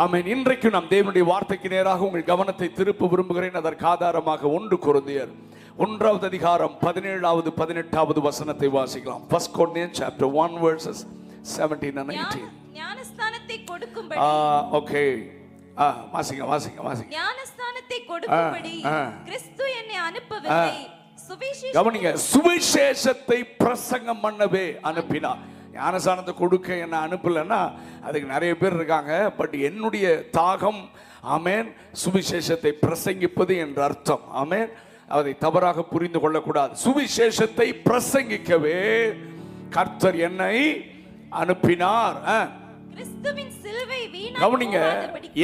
ஆமென். இன்றைக்கு நாம் தேவனுடைய வார்த்தைக்கு நேராக உங்கள் கவனத்தை திருப்ப விரும்புகிறேன். அதற்கு ஆதாரமாக 1 கொரிந்தியர் 1வது அதிகாரம் 17வது 18வது வசனத்தை வாசிக்கலாம். 1 Corinthians chapter 1 verses 17 and 18. ஞானஸ்தானத்தை கொடுக்கும்படி ஓகே, வாசிங்க வாசிங்க வாசிங்க. ஞானஸ்தானத்தை கொடுக்கும்படி கிறிஸ்து என்னை அனுப்பவில்லை, கவனிங்க, சுவிசேஷத்தை பிரசங்கம் பண்ணவே அனுப்பினார். ஞானஸ்தானத்தை கொடுக்க என்ன அனுப்பலன்னா அதுக்கு நிறைய பேர் இருக்காங்க. பட் என்னுடைய தாகம், ஆமென், சுவிசேஷத்தை பிரசங்கிப்பது என்ற அர்த்தம். ஆமென், அதை தவறாக புரிந்து கொள்ளக்கூடாது. சுவிசேஷத்தை பிரசங்கிக்கவே கர்த்தர் என்னை அனுப்பினார். கவனிங்க,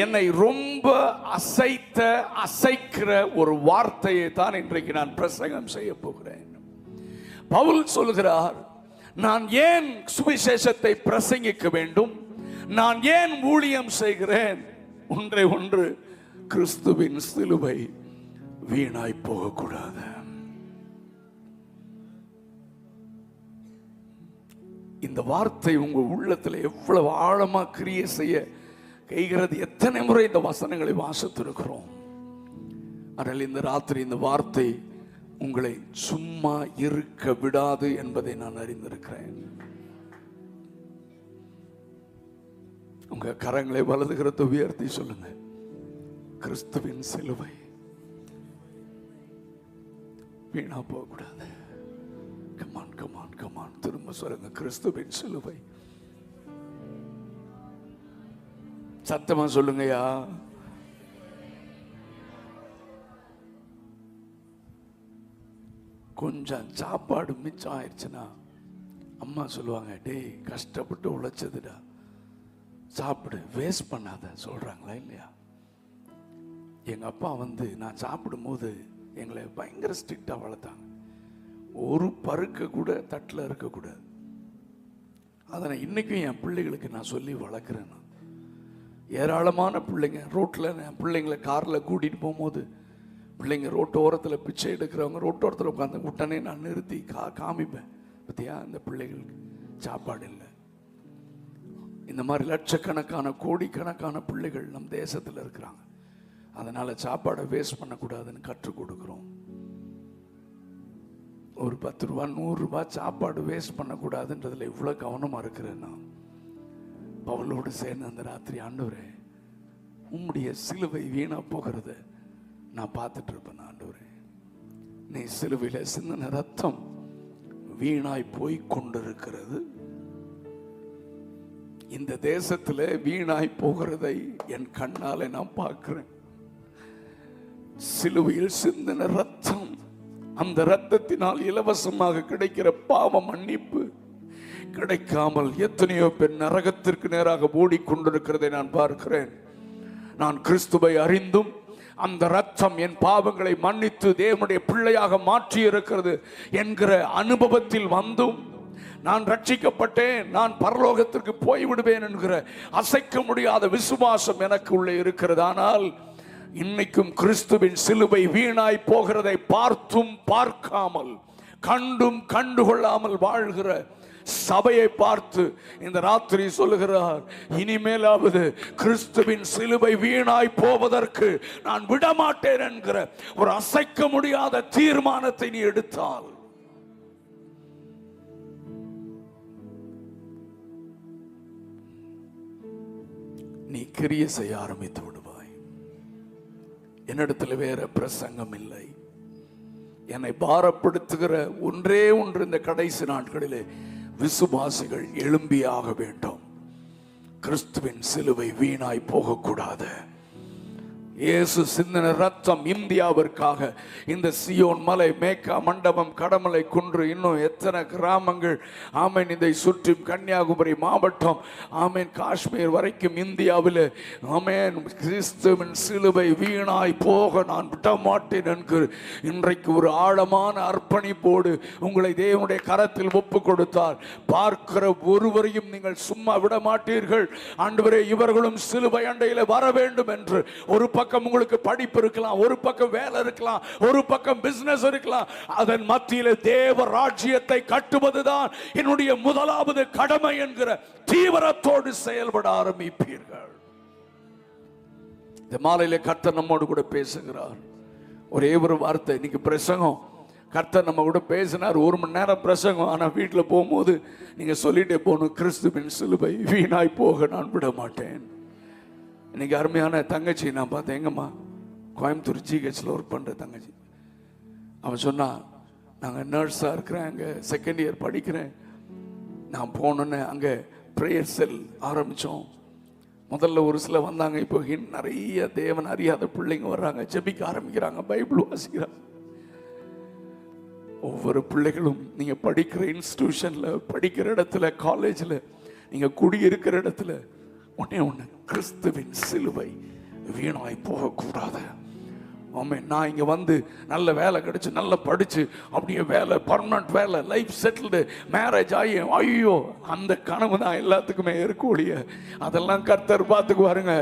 என்னை ரொம்ப அசைக்கிற ஒரு வார்த்தையை தான் இன்றைக்கு நான் பிரசங்கம் செய்ய போகிறேன். பவுல் சொல்கிறார், நான் ஏன் சுவிசேஷத்தை பிரசங்கிக்க வேண்டும், நான் ஏன் ஊழியம் செய்கிறேன்? ஒன்றே ஒன்று, கிறிஸ்துவின் சிலுவை வீணாய் போகக்கூடாது. இந்த வார்த்தை உங்க உள்ளத்துல எவ்வளவு ஆழமா கிரியை செய்ய கைகிறது. எத்தனை முறை இந்த வசனங்களை வாசித்திருக்கிறோம். ஆனால் இந்த ராத்திரி இந்த வார்த்தை உங்களை சும்மா இருக்க விடாது என்பதை நான் அறிந்திருக்கிறேன். உங்க கரங்களை வலது கரத்தை உயர்த்தி சொல்லுங்க, கிறிஸ்துவின் சிலுவை வீணா போகக்கூடாது. கமான் கமான் கமான், திரும்ப சொல்லுங்க, கிறிஸ்துவின் சிலுவை. சத்தமா சொல்லுங்கயா. கொஞ்சம் சாப்பாடு மிச்சம் ஆயிடுச்சுன்னா அம்மா சொல்லுவாங்க, டேய் கஷ்டப்பட்டு உழைச்சதுடா, சாப்பிடு, வேஸ்ட் பண்ணாத சொல்றாங்களா இல்லையா? எங்க அப்பா நான் சாப்பிடும் போது எங்களை பயங்கர ஸ்ட்ரிக்டா வளர்த்தாங்க. ஒரு பருக்க கூட தட்டில் இருக்கக்கூடாது. அதை இன்னைக்கும் என் பிள்ளைகளுக்கு நான் சொல்லி வளர்க்குறேன். ஏராளமான பிள்ளைங்க ரோட்டில், என் பிள்ளைங்களை காரில் கூட்டிகிட்டு போகும்போது பிள்ளைங்க ரோட்டோரத்தில் பிச்சை எடுக்கிறவங்க ரோட்டோரத்தில் உட்காந்து உடனே நான் நிறுத்தி காமிப்பேன், பார்த்தியா இந்த பிள்ளைகளுக்கு சாப்பாடு இல்லை. இந்த மாதிரி லட்சக்கணக்கான கோடிக்கணக்கான பிள்ளைகள் நம் தேசத்தில் இருக்கிறாங்க. அதனால் சாப்பாடை வேஸ்ட் பண்ணக்கூடாதுன்னு கற்றுக் கொடுக்குறோம். ஒரு 10 ரூபா 100 ரூபாய் சாப்பாடு வேஸ்ட் பண்ணக்கூடாதுன்றதுல இவ்வளோ கவனமாக இருக்கிறேன். நான் பவுலோடு சேர்ந்து அந்த ராத்திரி, ஆண்டவரே உம்முடைய சிலுவை வீணா போகிறத நான் பார்த்துட்டு இருப்பேன். ஆண்டவரே, நீ சிலுவையில் சிந்தின ரத்தம் வீணாய் போய் கொண்டிருக்கிறது. இந்த தேசத்தில் வீணாய் போகிறதை என் கண்ணால நான் பார்க்கிறேன். சிலுவையில் சிந்தின ரத்தம், அந்த ரத்தத்தினால் இலவசமாக கிடைக்கிற பாவ மன்னிப்பு கிடைக்காமல் எத்தனையோ பேர் நரகத்திற்கு நேராக ஓடிக்கொண்டிருக்கிறதை நான் பார்க்கிறேன். நான் கிறிஸ்துவை அறிந்தும் அந்த ரத்தம் என் பாவங்களை மன்னித்து தேவனுடைய பிள்ளையாக மாற்றி இருக்கிறது என்கிற அனுபவத்தில் வந்தும் நான் ரட்சிக்கப்பட்டேன், நான் பரலோகத்திற்கு போய்விடுவேன் என்கிற அசைக்க முடியாத விசுவாசம் எனக்கு உள்ளே இருக்கிறது. ஆனால் இன்னைக்கும் கிறிஸ்துவின் சிலுவை வீணாய் போகிறதை பார்த்தும் பார்க்காமல், கண்டும் கண்டுகொள்ளாமல் வாழ்கிற சபையை பார்த்து இந்த ராத்திரி சொல்லுகிறார், இனிமேலாவது கிறிஸ்துவின் சிலுவை வீணாய் போவதற்கு நான் விடமாட்டேன் என்கிற ஒரு அசைக்க முடியாத தீர்மானத்தை நீ எடுத்தால் நீ கிரியை செய்ய ஆரம்பித்து விடுவாய். என்னிடத்தில் வேற பிரசங்கம் இல்லை. என்னை பாரப்படுத்துகிற ஒன்றே ஒன்று, இந்த கடைசி நாட்களிலே விசுவாசிகள் எழும்பியாக வேண்டும். கிறிஸ்துவின் சிலுவை வீணாய் போகக்கூடாது. இயேசு சிந்தின ரத்தம் இந்தியாவிற்காக, இந்த சியோன் மலை, மேக்கா மண்டபம், கடமலை குன்று, இன்னும் எத்தனை கிராமங்கள், ஆமேன், இதை சுற்றி கன்னியாகுமரி மாவட்டம், ஆமேன், காஷ்மீர் வரைக்கும் இந்தியாவில், ஆமேன், கிறிஸ்துவின் சிலுவை வீணாய் போக நான் விடமாட்டேன் என்கிற இன்றைக்கு ஒரு ஆழமான அர்ப்பணிப்போடு உங்களை தேவனுடைய கரத்தில் ஒப்பு கொடுத்தார். பார்க்கிற ஒருவரையும் நீங்கள் சும்மா விட மாட்டீர்கள். ஆண்டவரே, இவர்களும் சிலுவை அண்டையில் வர வேண்டும் என்று. ஒரு பக்கம் உங்களுக்கு படிப்பு இருக்கலாம், ஒரு பக்கம் வேலை இருக்கலாம், ஒரு பக்கம் பிசினஸ் இருக்கலாம். அதன் மத்தியில் தேவ ராஜ்யத்தை கட்டுவதுதான் என்னுடைய முதலாவது கடமை என்கிற தீவிரத்தோடு செயல்பட ஆரம்பிப்பீர்கள். இந்த மாலையில கர்த்தர் நம்மோடு கூட பேசுகிறார். ஒரே ஒரு வார்த்தை. இன்னைக்கு பிரசங்கம் கர்த்தர் நம்ம கூட பேசினார். 1 மணி நேரம் பிரசங்கம். ஆனால் வீட்டில் போகும்போது நீங்கள் சொல்லிட்டே போகணும், கிறிஸ்துவின் சிலுவை வீணாய் போக நான் விட மாட்டேன். இன்னைக்கு அருமையான தங்கச்சி நான் பார்த்தேன். எங்கம்மா? கோயம்புத்தூர் ஜிஹெச்சில் ஒர்க் பண்ணுற தங்கச்சி. அவன் சொன்னான், நாங்கள் நர்ஸாக இருக்கிறேன், அங்கே செகண்ட் இயர் படிக்கிறேன். நான் போனோன்னே அங்கே ப்ரேயர் செல் ஆரம்பித்தோம். முதல்ல ஒரு சில வந்தாங்க. இப்போ நிறைய தேவன் அறியாத பிள்ளைங்க வர்றாங்க, ஜெபிக்க ஆரம்பிக்கிறாங்க, பைபிள் வாசிக்கிறாங்க. ஒவ்வொரு பிள்ளைகளும் நீங்கள் படிக்கிற இன்ஸ்டிடியூஷனில், படிக்கிற இடத்துல, காலேஜில், நீங்கள் குடியிருக்கிற இடத்துல ஒன்று கிறிஸ்துவின் சிலுவை வீணாய் போகக்கூடாது. ஆமென். நான் இங்கே வந்து நல்ல வேலை கிடைச்சி நல்லா படித்து அப்படியே வேலை, பர்மனன்ட் வேலை, லைஃப் செட்டில்டு, மேரேஜ் ஆகி, ஐயோ அந்த கனவு தான் எல்லாத்துக்குமே இருக்கக்கூடிய, அதெல்லாம் கர்த்தர் பார்த்துக்குவாருங்க.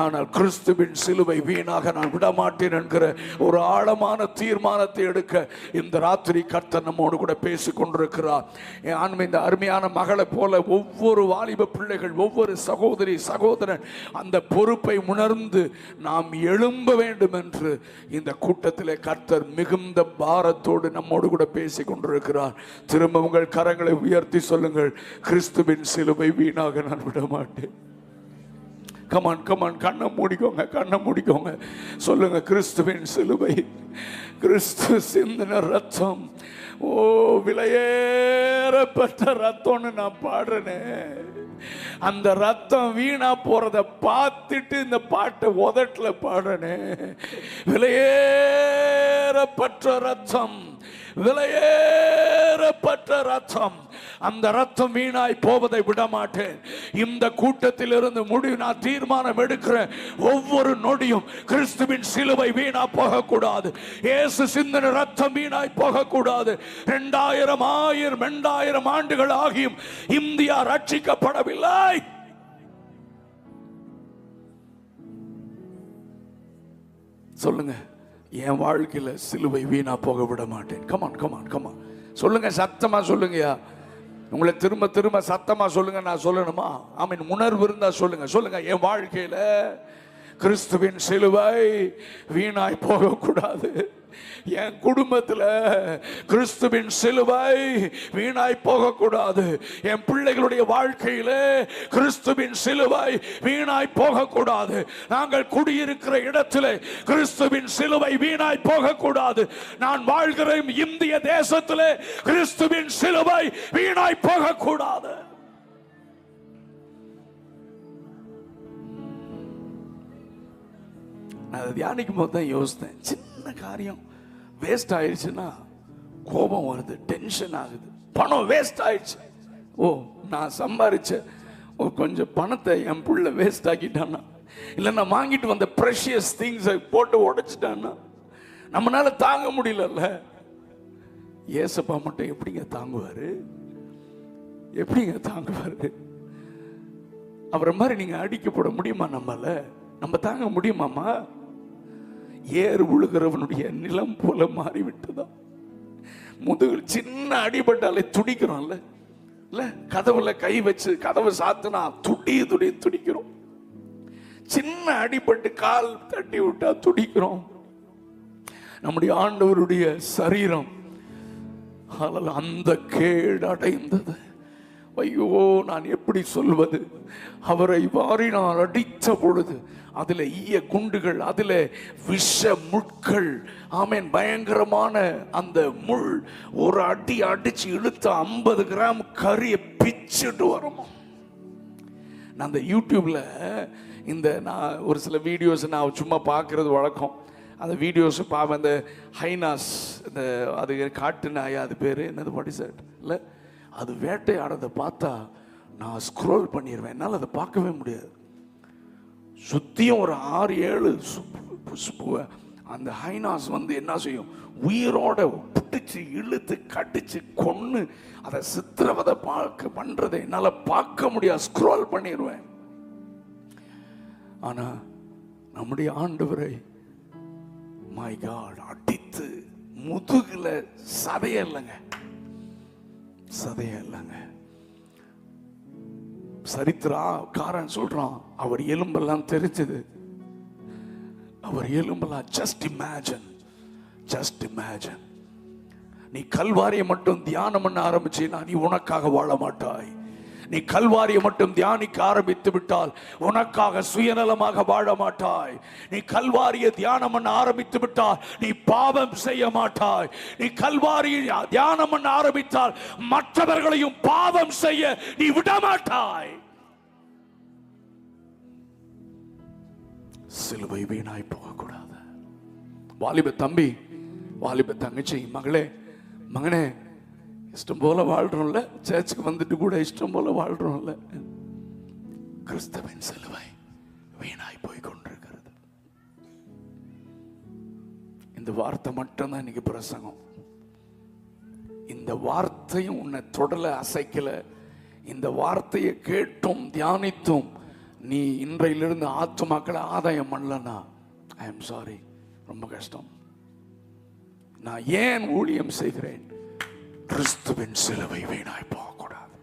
ஆனால் கிறிஸ்துவின் சிலுவை வீணாக நான் விடமாட்டேன் என்கிற ஒரு ஆழமான தீர்மானத்தை எடுக்க இந்த ராத்திரி கர்த்தர் நம்மோடு கூட பேசி கொண்டிருக்கிறார். இந்த அருமையான மகளை போல ஒவ்வொரு வாலிப பிள்ளைகள், ஒவ்வொரு சகோதரி சகோதரன் அந்த பொறுப்பை உணர்ந்து நாம் எழும்ப வேண்டும் என்று இந்த கூட்டத்திலே கர்த்தர் மிகுந்த பாரத்தோடு நம்மோடு கூட பேசிக் கொண்டிருக்கிறார். திரும்ப உங்கள் கரங்களை உயர்த்தி சொல்லுங்கள், கிறிஸ்துவின் சிலுவை வீணாக நான் விட மாட்டேன். கமான் கமான், கண்ணை மூடிக்கோங்க, கண்ணை மூடிக்கோங்க, சொல்லுங்க, கிறிஸ்துவின் சிலுவை, கிறிஸ்து சிந்தின ரத்தம், ஓ விலையேறப்பட்ட ரத்தம்னு நான் பாடுறேனே. அந்த ரத்தம் வீணா போறத பார்த்துட்டு இந்த பாட்டை உதட்டுல பாடுறேனே. விலையேறப்பட்ட ரத்தம், விலையேறப்பட்ட ரத்தம், அந்த ரத்தம் வீணாய் போவதை விட மாட்டேன். இந்த கூட்டத்தில் இருந்து முடிவு நான் தீர்மானம் எடுக்கிறேன், ஒவ்வொரு நொடியும் கிறிஸ்துவின் சிலுவை வீணா போகக்கூடாது. இயேசு சிந்தின ரத்தம் வீணாய் போகக்கூடாது. 2000 ஆண்டுகள் ஆகியும் இந்தியா ரட்சிக்கப்படவில்லை. சொல்லுங்க, என் வாழ்க்கையில சிலுவை வீணா போக விட மாட்டேன். கமான் கமான் கமான், சொல்லுங்க, சத்தமா சொல்லுங்கயா. உங்களை திரும்ப திரும்ப சத்தமா சொல்லுங்க. நான் சொல்லணுமா? ஆமீன். உணர்வு இருந்தா சொல்லுங்க. சொல்லுங்க, என் வாழ்க்கையில கிறிஸ்துவின் சிலுவை வீணாய் போகக்கூடாது. என் குடும்பத்தில் கிறிஸ்துவின் சிலுவை வீணாய் போகக்கூடாது. என் பிள்ளைகளுடைய வாழ்க்கையில கிறிஸ்துவின் சிலுவை வீணாய் போகக்கூடாது. நாங்கள் குடியிருக்கிற இடத்துல கிறிஸ்துவின் சிலுவை வீணாய் போகக்கூடாது. நான் வாழ்கிற இந்திய தேசத்தில் கிறிஸ்துவின் சிலுவை வீணாய் போகக்கூடாது. நான் தியானிக்கும் போது தான் யோசித்தேன், சின்ன காரியம் வேஸ்ட் ஆயிடுச்சுன்னா கோபம் வருது, டென்ஷன் ஆகுது. பணம் வேஸ்ட் ஆயிடுச்சு, ஓ நான் சம்பாதிச்ச கொஞ்சம் பணத்தை என் புள்ள வேஸ்ட் ஆக்கிட்டானா, இல்லை நான் வாங்கிட்டு வந்த ப்ரெஷியஸ் திங்ஸை போட்டு உடைச்சிட்டானா நம்மளால தாங்க முடியல. ஏசப்பா மட்டும் எப்படிங்க தாங்குவாரு? எப்படிங்க தாங்குவாரு? அவரை மாதிரி நீங்க அடிக்கப்பட முடியுமா? நம்ம தாங்க முடியுமாமா? ஏறு உழுகிறவனுடைய நிலம் போல மாறிவிட்டதா? முதுகில் சின்ன அடிபட்டாலே துடிக்கிறோம்ல, இல்ல? கதவுல கை வச்சு கதவை சாத்துனா துடிக்கிறோம். சின்ன அடிபட்டு கால் தட்டி விட்டா துடிக்கிறோம். நம்முடைய ஆண்டவருடைய சரீரம் அந்த கேடு அடைந்தது. ஐயோ, நான் எப்படி சொல்வது? அவரை வாரினால் அடித்த பொழுது அதில் ஈய குண்டுகள், அதில் விஷ முட்கள், ஆமேன், பயங்கரமான அந்த முள் ஒரு அடி அடிச்சு இழுத்த 50 கிராம் கறியை பிச்சுட்டு வரும். நான் அந்த யூடியூப்ல நான் ஒரு சில வீடியோஸ் நான் சும்மா பார்க்கறது வழக்கம். அந்த வீடியோஸ் பார்ப்பேன். இந்த ஹைனாஸ், இந்த அது காட்டு நாயா, அது பேர் என்னது, படிசாட் இல்லை, அது வேட்டையாடுறதை பார்த்தா நான் ஸ்க்ரோல் பண்ணிடுவேன். என்னால் அதை பார்க்கவே முடியாது. சுத்தியும் ஒரு 6-7 அந்த ஹைனாஸ் என்ன செய்யும், உயிரோட பிடிச்சு இழுத்து கடிச்சு கொன்னு அதை சித்திரவதை பண்றதை என்னால் பார்க்க முடியாது, ஸ்க்ரோல் பண்ணிடுவேன். ஆனா நம்முடைய ஆண்டவரை மை காட் அடித்து முதுகுல சதைய இல்லைங்க, சரித்திரா காரன் சொல்றான், அவர் எலும்பெல்லாம் தெரிச்சது. அவர் எலும்பலாம். Just imagine. நீ கல்வாரியை மட்டும் தியானம் பண்ண ஆரம்பிச்சீனா நீ உனக்காக வாழ மாட்டாய். நீ கல்வாரியை மட்டும் தியானிக்க ஆரம்பித்து விட்டால் உனக்காக சுயநலமாக வாழ மாட்டாய். நீ கல்வாரியை தியானம் பண்ண ஆரம்பித்து விட்டால் நீ பாவம் செய்ய மாட்டாய். நீ கல்வாரியை தியானம் பண்ண ஆரம்பித்தால் மற்றவர்களையும் பாவம் செய்ய நீ விட மாட்டாய். சிலுவை வீணாய் போகக்கூடாது. வாலிப தம்பி, வாலிப தங்கச்சி, மகனே, இஷ்டம் போல வாழ்றோம்ல, சர்ச்சுக்கு வந்துட்டு கூட இஷ்டம் போல வாழ்றோம்ல. கிறிஸ்துவின் சிலுவை வீணாய் போய் கொண்டிருக்கிறது. இந்த வார்த்தை மட்டும்தான் இன்னைக்கு பிரசங்கம். இந்த வார்த்தையும் உன்னை தொடல, அசைக்கல. இந்த வார்த்தையை கேட்டும் தியானித்தும் நீ இன்றையிலிருந்து ஆத்துமாக்களை ஆதாயம் பண்ணலனா ஐ எம் சாரி, ரொம்ப கஷ்டம். நான் ஏன் ஊழியம் செய்கிறேன்? கிறிஸ்துவின் சிலுவை வீணாய் போகக்கூடாது.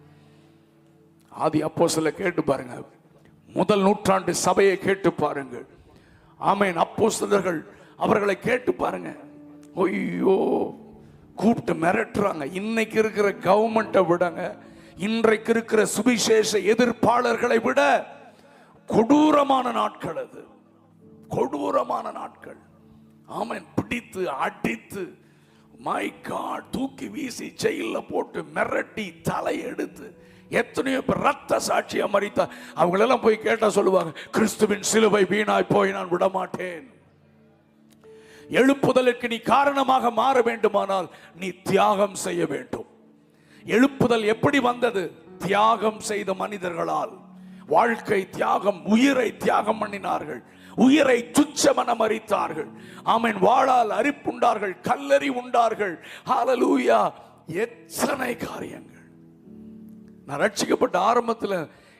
ஆதி அப்போஸ்தலரை கேட்டு பாருங்க, முதல் நூற்றாண்டு சபையை கேட்டு பாருங்கள். ஆமென். அப்போஸ்தலர்கள் அவர்களை கேட்டு பாருங்க. ஐயோ, கூப்பிட்டு மிரட்டுறாங்க. இன்னைக்கு இருக்கிற கவர்மெண்ட்டை விடங்க, இன்றைக்கு இருக்கிற சுவிசேஷ எதிர்ப்பாளர்களை விட கொடூரமான நாட்கள் அது, கொடூரமான நாட்கள். ஆமென். பிடித்து அடித்து, மை காட், தூக்கி வீசி ஜெயில போட்டு மிரட்டி தலை எடுத்து எத்தனையோ பேர் ரத்த சாட்சியா மரித்தா. அவங்களெல்லாம் போய் கேட்டா சொல்லுவாங்க, கிறிஸ்துவின் சிலுவை வீணாய் போய் நான் விட மாட்டேன். எழுப்புதலுக்கு நீ காரணமாக மாற வேண்டுமானால் நீ தியாகம் செய்ய வேண்டும். எழுப்புதல் எப்படி வந்தது? தியாகம் செய்த மனிதர்களால். வாழ்க்கை தியாகம், உயிரை தியாகம் பண்ணினார்கள், உயிரை துச்சமென மரித்தார்கள். ஆமென். வாளால் அரிப்புண்டார்கள், கல்லறி உண்டார்கள். ஹல்லேலூயா. எத்தனை காரியங்கள். நான் ரட்சிக்கப்பட்ட ஆரம்பத்தில்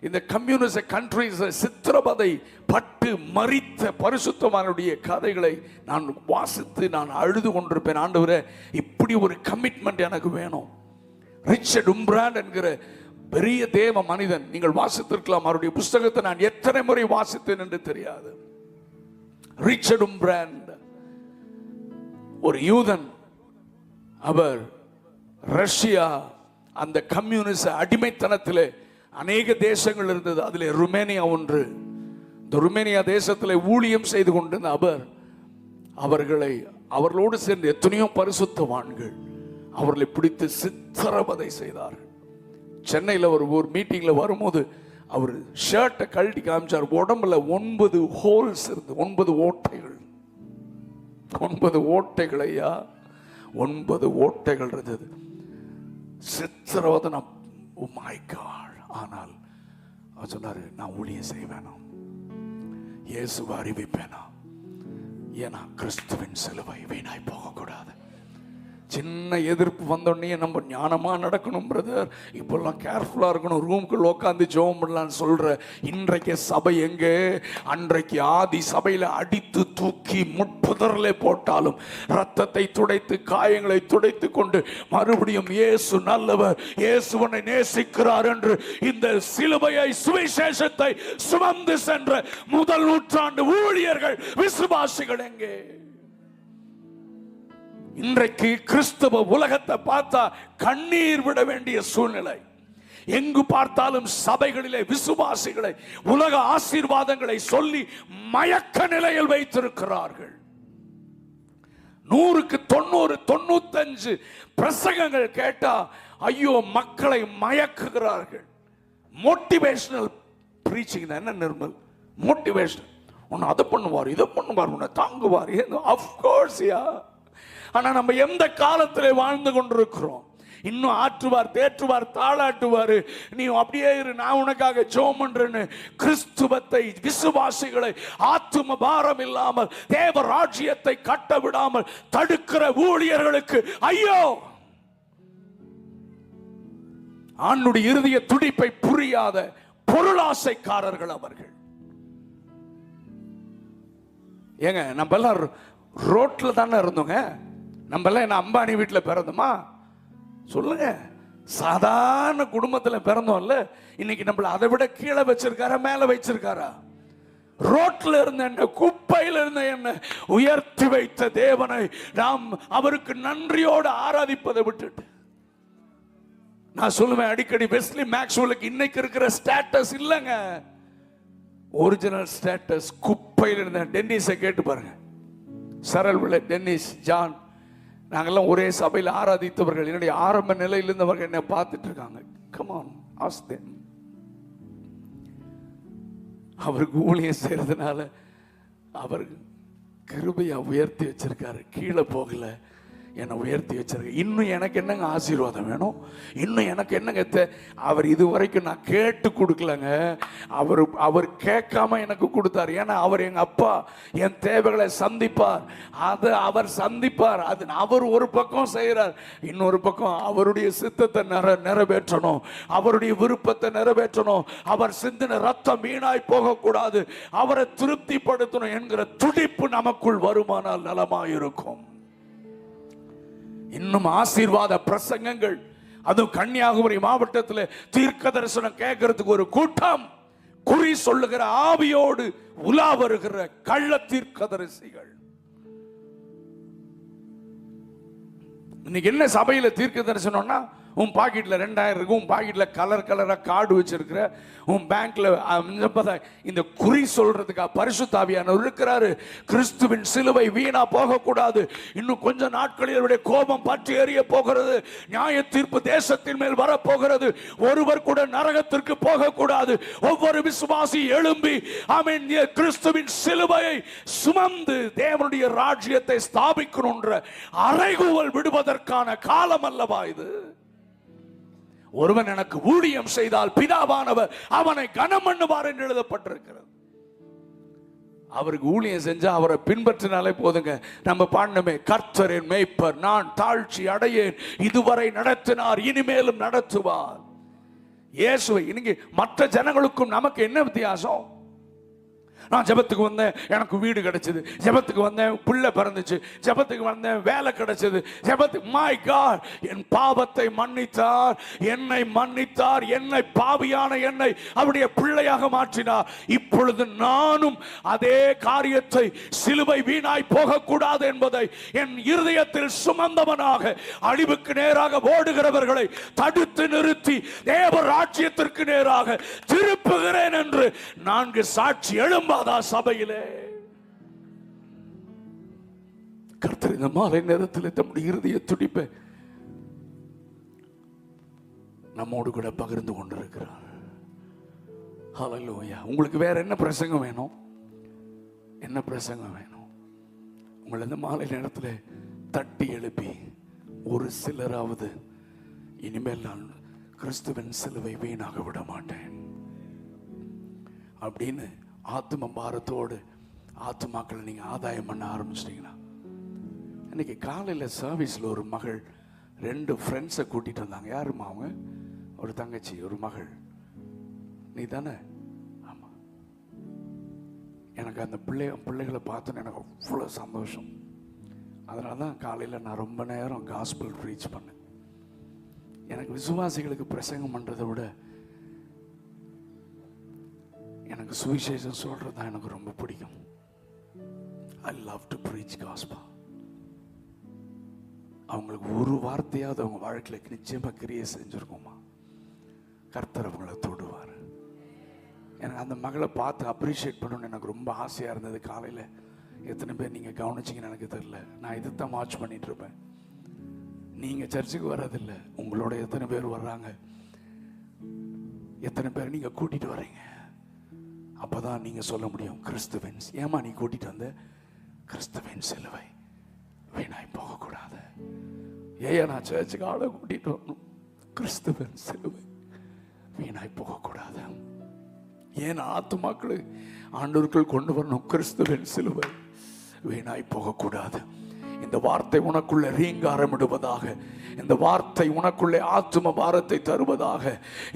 இந்த கம்யூனிஸ்ட் கண்ட்ரீஸ் சித்திரவதை பட்டு மரித்த பரிசுத்தவானுடைய கதைகளை நான் வாசித்து நான் அழுது கொண்டிருப்பேன். ஆண்டவரே, இப்படி ஒரு கமிட்மெண்ட் எனக்கு வேணும். ரிச்சர்ட் உம்ப்ராண்ட் என்கிற பெரிய தேவ மனிதன், நீங்கள் வாசித்திருக்கலாம். அவருடைய புஸ்தகத்தை நான் எத்தனை முறை வாசித்தேன் என்று தெரியாது. ரிச்சர்ட் உம்ப்ராண்ட் ஒரு யூதன். அவர் ரஷ்யா அந்த கம்யூனிஸ்ட் அடிமைத்தனத்திலே அநேக தேசங்கள் இருந்தது. அதிலே ருமேனியா ஒன்று. இந்த ருமேனியா தேசத்தில் ஊழியம் செய்து கொண்டிருந்த அவர்களோடு சேர்ந்து எத்தனையோ பரிசுத்தவான்கள் அவர்களை பிடித்து சித்திரவதை செய்தார்கள். சென்னையில் ஒரு மீட்டிங்ல வரும்போது அவர் ஷர்ட்டை கழட்டி காமிச்சார். உடம்புல 9 ஹோல்ஸ் இருந்து, 9 ஓட்டைகள். 9 ஓட்டைகள் ஐயா, 9 ஓட்டைகள் இருந்தது. சித்திரவதை. Oh my god. ஆனால் அவர் சொன்னாரு, நான் ஊழியம் செய்வேனா, இயேசுவை அறிவிப்பேனா. ஏன்னா கிறிஸ்துவின் சிலுவை வீணாய் போகக்கூடாது. சின்ன எதிர்ப்பு வந்தோடனே நம்ம ஞானமா நடக்கணும் பிரதர், இப்பெல்லாம் கேர்ஃபுல்லா இருக்கணும், ரூம்குள்ள உட்காந்து ஜெபம் பண்ணலான்னு சொல்ற இன்றைக்கு சபை எங்கே? அன்றைக்கு ஆதி சபையில அடித்து தூக்கி முட்புதர்ல போட்டாலும் ரத்தத்தை துடைத்து காயங்களை துடைத்து கொண்டு மறுபடியும் இயேசு நல்லவர், இயேசுவனை நேசிக்கிறார் என்று இந்த சிலுவையை, சுவிசேஷத்தை சுமந்து சென்ற முதல் நூற்றாண்டு ஊழியர்கள், விசுவாசிகள் எங்கே? இன்றைக்கு கிறிஸ்தவ உலகத்தை பார்த்தா கண்ணீர் விட வேண்டிய சூழ்நிலை. எங்கு பார்த்தாலும் சபைகளிலே விசுவாசிகளை உலக ஆசீர்வாதங்களை சொல்லி மயக்க நிலையில் வைத்திருக்கிறார்கள். 100க்கு 90, 95 பிரசங்கங்கள் கேட்டா ஐயோ மக்களை மயக்குகிறார்கள். மோட்டிவேஷனல் பிரீச்சிங் தான். என்ன நிர்மல் மோட்டிவேஷன்? உன்னை அதை பண்ணுவார், இதை பண்ணுவார், உன்னை தாங்குவார். ஆஃப்கோர்ஸ் யா. ஆனா நம்ம எந்த காலத்திலே வாழ்ந்து கொண்டிருக்கிறோம்? இன்னும் ஆற்றுவார், தேற்றுவார், தாளாட்டுவார், நீ அப்படியே இரு, நான் உனக்காக ஜெபம் பண்றேன்னு கிறிஸ்துவத்தை, விசுவாசிகளை ஆத்தும பாரம் இல்லாமல் தேவ ராஜ்யத்தை கட்ட விடாமல் தடுக்கிற ஊழியர்களுக்கு ஐயோ! ஆணுடைய இருதய துடிப்பை புரியாத பொருளாசைக்காரர்கள் அவர்கள். ஏங்க, நம்ம எல்லாம் ரோட்ல தானே இருந்தோங்க. நம்ம எல்லாம் என்ன அம்பானி வீட்டில் பிறந்தோமா? சொல்லுங்க. சாதாரண குடும்பத்தில் பிறந்தோம்ல. இன்னைக்கு நம்மள அதை விட கீழே வச்சிருக்காரா, மேல வச்சிருக்காரா? ரோட்ல இருந்த என்ன, குப்பையில் இருந்த என்ன உயர்த்தி வைத்த தேவனை நாம் அவருக்கு நன்றியோடு ஆராதிப்பதை விட்டுட்டு, நான் சொல்லுவேன் அடிக்கடி, வெஸ்லி மேக்ஸ்வெலுக்கு இன்னைக்கு இருக்கிற ஸ்டேட்டஸ் இல்லைங்க. ஒரிஜினல் ஸ்டேட்டஸ் குப்பையில் இருந்த டென்னிஸை கேட்டு பாருங்க. சரல் விளை, டென்னிஸ், ஜான், நாங்கெல்லாம் ஒரே சபையில் ஆராதித்தவர்கள். என்னுடைய ஆரம்ப நிலையில் இருந்தவர்கள் என்ன பார்த்துட்டு இருக்காங்க. Come on, ask them. அவருக்கு ஊழியம் செய்யறதுனால அவர் கிருபையா உயர்த்தி வச்சிருக்காரு. கீழே போகல, என்னை உயர்த்தி வச்சிருக்க. இன்னும் எனக்கு என்னங்க ஆசீர்வாதம் வேணும்? இன்னும் எனக்கு என்னங்க? அவர் இதுவரைக்கும் நான் கேட்டு கொடுக்கலங்க, அவர் கேட்காம எனக்கு கொடுத்தார். ஏன்னா அவர் எங்க அப்பா, என் தேவைகளை சந்திப்பார். அதை அவர் சந்திப்பார். அது அவர் ஒரு பக்கம் செய்கிறார், இன்னொரு பக்கம் அவருடைய சித்தத்தை நிறைவேற்றணும், அவருடைய விருப்பத்தை நிறைவேற்றணும். அவர் சிந்தின ரத்தம் வீணாய் போகக்கூடாது, அவரை திருப்திப்படுத்தணும் என்கிற துடிப்பு நமக்குள் வருமானால் நலமாயிருக்கும். இன்னும் ஆசீர்வாத பிரசங்கங்கள், அதுவும் கன்னியாகுமரி மாவட்டத்தில் தீர்க்க தரிசனம் கேட்கறதுக்கு ஒரு கூட்டம், குறி சொல்லுகிற ஆவியோடு உலா வருகிற கள்ள தீர்க்க தரிசிகள். இன்னைக்கு என்ன சபையில தீர்க்க தரிசனம்னா, உன் பாக்கெட்ல 2000 இருக்கு, உன் பாக்கெட்ல கலர் கலரா கார்டு வச்சிருக்கிற, உன் பேங்க்ல இந்த குறி சொல்றதுக்கு பரிசுத்த ஆவியானவர் இருக்கிறாரு. கிறிஸ்துவின் சிலுவை வீணா போக கூடாது. இன்னும் கொஞ்ச நாட்களில் அவருடைய கோபம் பற்றி எரிய போகிறது. நியாய தீர்ப்பு தேசத்தின் மேல் வரப்போகிறது. ஒருவர் கூட நரகத்திற்கு போக கூடாது. ஒவ்வொரு விசுவாசி எழும்பி ஆமென் கிறிஸ்துவின் சிலுவையை சுமந்து தேவனுடைய ராஜ்யத்தை ஸ்தாபிக்கணும்ன்ற அறைகூவல் விடுவதற்கான காலம் அல்லவா இது? ஒருவன் எனக்கு ஊழியம் செய்தால் பிதாவானவர் அவனை கனம் பண்ணுவார் என்று எழுதப்பட்டிருக்கிறது. அவருக்கு ஊழியம் செஞ்சா அவரை பின்பற்றினாலே போதுங்க. நம்ம பாடணுமே, கர்த்தரின் மேய்ப்பர், நான் தாழ்ச்சி அடையேன், இதுவரை நடத்தினார், இனிமேலும் நடத்துவார். இயேசுவை இன்னைக்கு மற்ற ஜனங்களுக்கும் நமக்கு என்ன வித்தியாசம்? நான் ஜெபத்துக்கு வந்தேன், எனக்கு வீடு கிடைச்சது. ஜெபத்துக்கு வந்தேன், பிள்ளை பிறந்துச்சு. ஜெபத்துக்கு வந்தேன், வேலை கிடைச்சது. ஜெபத்துக்கு, மை காட், என் பாவத்தை மன்னித்தார், என்னை மன்னித்தார், என்னை பாவியான என்னை அவருடைய பிள்ளையாக மாற்றினார். இப்பொழுது நானும் அதே காரியத்தை, சிலுவை வீணாய் போகக்கூடாது என்பதை என் இருதயத்தில் சுமந்தவனாக அழிவுக்கு நேராக ஓடுகிறவர்களை தடுத்து நிறுத்தி தேவ ராஜ்யத்திற்கு நேராக திருப்புகிறேன் என்று 4 சாட்சி எழும்ப சபையிலே. கர்த்தர் இந்த மாலை நேரத்தில் தம்முடைய இருதய துடிப்பை நம்மோடு கூட பகிர்ந்து கொண்டிருக்கிறார். ஹல்லேலூயா. உங்களுக்கு வேற என்ன பிரசங்கம் வேணும்? என்ன பிரசங்கம் வேணும்? உங்களை இந்த மாலை நேரத்தில் தட்டி எழுப்பி ஒரு சிலராவது, இனிமேல் நான் கிறிஸ்துவின் சிலுவை வீணாக விட மாட்டேன் அப்படின்னு ஆத்தும பாரத்தோடு ஆத்துமாக்களை நீங்க ஆதாயம் பண்ண ஆரம்பிச்சிட்டீங்கன்னா, இன்னைக்கு காலையில சர்வீஸ்ல ஒரு மகள் 2 ஃப்ரெண்ட்ஸை கூட்டிட்டு வந்தாங்க. யாருமா அவங்க? ஒரு தங்கச்சி, ஒரு மகள். நீ தானே? ஆமா. எனக்கு அந்த பிள்ளைகளை பார்த்தோன்னு எனக்கு அவ்வளோ சந்தோஷம். அதனால தான் காலையில் நான் ரொம்ப நேரம் காஸ்பல் ப்ரீச் பண்ணேன். எனக்கு விசுவாசிகளுக்கு பிரசங்கம் பண்ணுறதை விட எனக்கு சுவிசேஷம் சொல்றது தான் எனக்கு ரொம்ப பிடிக்கும். I love to preach gospel. அவங்களுக்கு ஒரு வார்த்தையாவது அவங்க வாழ்க்கையில நிச்சயமா கிரியை செஞ்சிருக்குமா? கர்த்தர் அவங்களை தொடுவார். எனக்கு அந்த மகளை பார்த்து அப்ரிஷியேட் பண்ணணும்னு எனக்கு ரொம்ப ஆசையா இருந்தது. காலையில எத்தனை பேர் நீங்க கவனிச்சிங்கன்னு எனக்கு தெரியல. நான் இதைத்தான் வாட்ச் பண்ணிட்டு இருப்பேன். நீங்க சர்ச்சுக்கு வர்றதில்லை, உங்களோட எத்தனை பேர் வர்றாங்க, எத்தனை பேர் நீங்க கூட்டிட்டு வர்றீங்க? அப்பதான் நீங்க சொல்ல முடியும், கிறிஸ்துவின், ஏமா நீ கூட்டிட்டு வந்த? கிறிஸ்துவின் சிலுவை வீணாய் போக கூடாது. ஏன் நான் சர்ச்சுக்கு ஆளை கூட்டிட்டு வரணும்? கிறிஸ்துவின் சிலுவை வீணாய் போக கூடாது. ஏன் ஆத்துமாக்களை ஆண்டவர்கள் கொண்டு வரணும்? கிறிஸ்துவின் சிலுவை வீணாய் போக கூடாது. இந்த இந்த வார்த்தை உனக்குள்ளே ரீங்காரமிடுவதாக. இந்த வார்த்தை உனக்குள்ளே ஆத்தும பாரத்தை தருவதாக.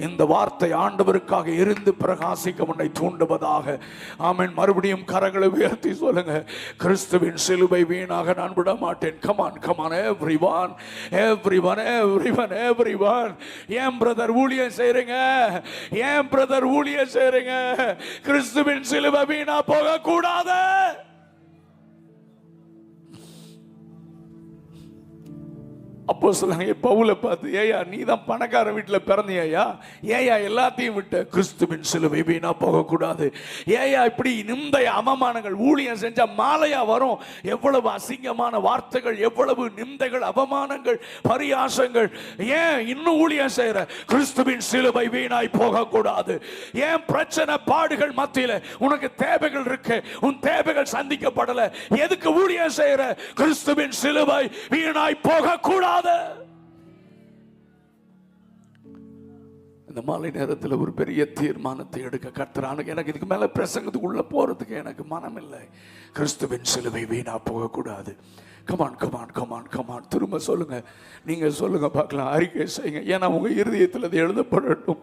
இந்த வார்த்தை ஆண்டவருக்காக எரிந்து பிரகாசிக்க உன்னை தூண்டுவதாக. ஆமென். மறுபடியும் கரங்களை உயர்த்தி சொல்லுங்க, கிறிஸ்துவின் சிலுவை வீணாக நான் விட மாட்டேன். Come on come on everyone everyone everyone everyone. ஏன் பிரதர் ஊழியம் செய்றீங்க? ஏன் பிரதர் ஊழியம் செய்றீங்க? கிறிஸ்துவின் சிலுவை வீணா போக கூடாது. அப்போ சொல்லுங்க, பவுலை பார்த்து, ஏயா நீ தான் பணக்கார வீட்டில் பிறந்தியா, ஏயா எல்லாத்தையும் விட்ட? கிறிஸ்துவின் சிலுவை வீணா போகக்கூடாது. ஏயா இப்படி நிந்தை அவமானங்கள்? ஊழியம் செஞ்சா மாலையா வரும். எவ்வளவு அசிங்கமான வார்த்தைகள், எவ்வளவு நிந்தைகள், அவமானங்கள், பரியாசங்கள். ஏன் இன்னும் ஊழியம் செய்யற? கிறிஸ்துவின் சிலுவை வீணாய் போகக்கூடாது. ஏன் பிரச்சனை பாடுகள் மத்தியில உனக்கு தேவைகள் இருக்கு, உன் தேவைகள் சந்திக்கப்படல, எதுக்கு ஊழியம் செய்யற? கிறிஸ்துவின் சிலுவை வீணாய் போகக்கூடாது. இந்த மாலை நேரத்தில் ஒரு பெரிய தீர்மானத்தை எடுக்க கர்த்தர். எனக்கு இதுக்கு மேல பிரசங்கத்துக்குள்ள போறதுக்கு எனக்கு மனம் இல்லை. கிறிஸ்துவின் சிலுவை வீணா போகக்கூடாது. Come on come on come on come on. திரும்ப சொல்லுங்க, நீங்க சொல்லுங்க பார்க்கலாம், அறிக்கை செய்யுங்க. ஏன்னா உங்க இருதயத்தில் அது எழுதப்படட்டும்.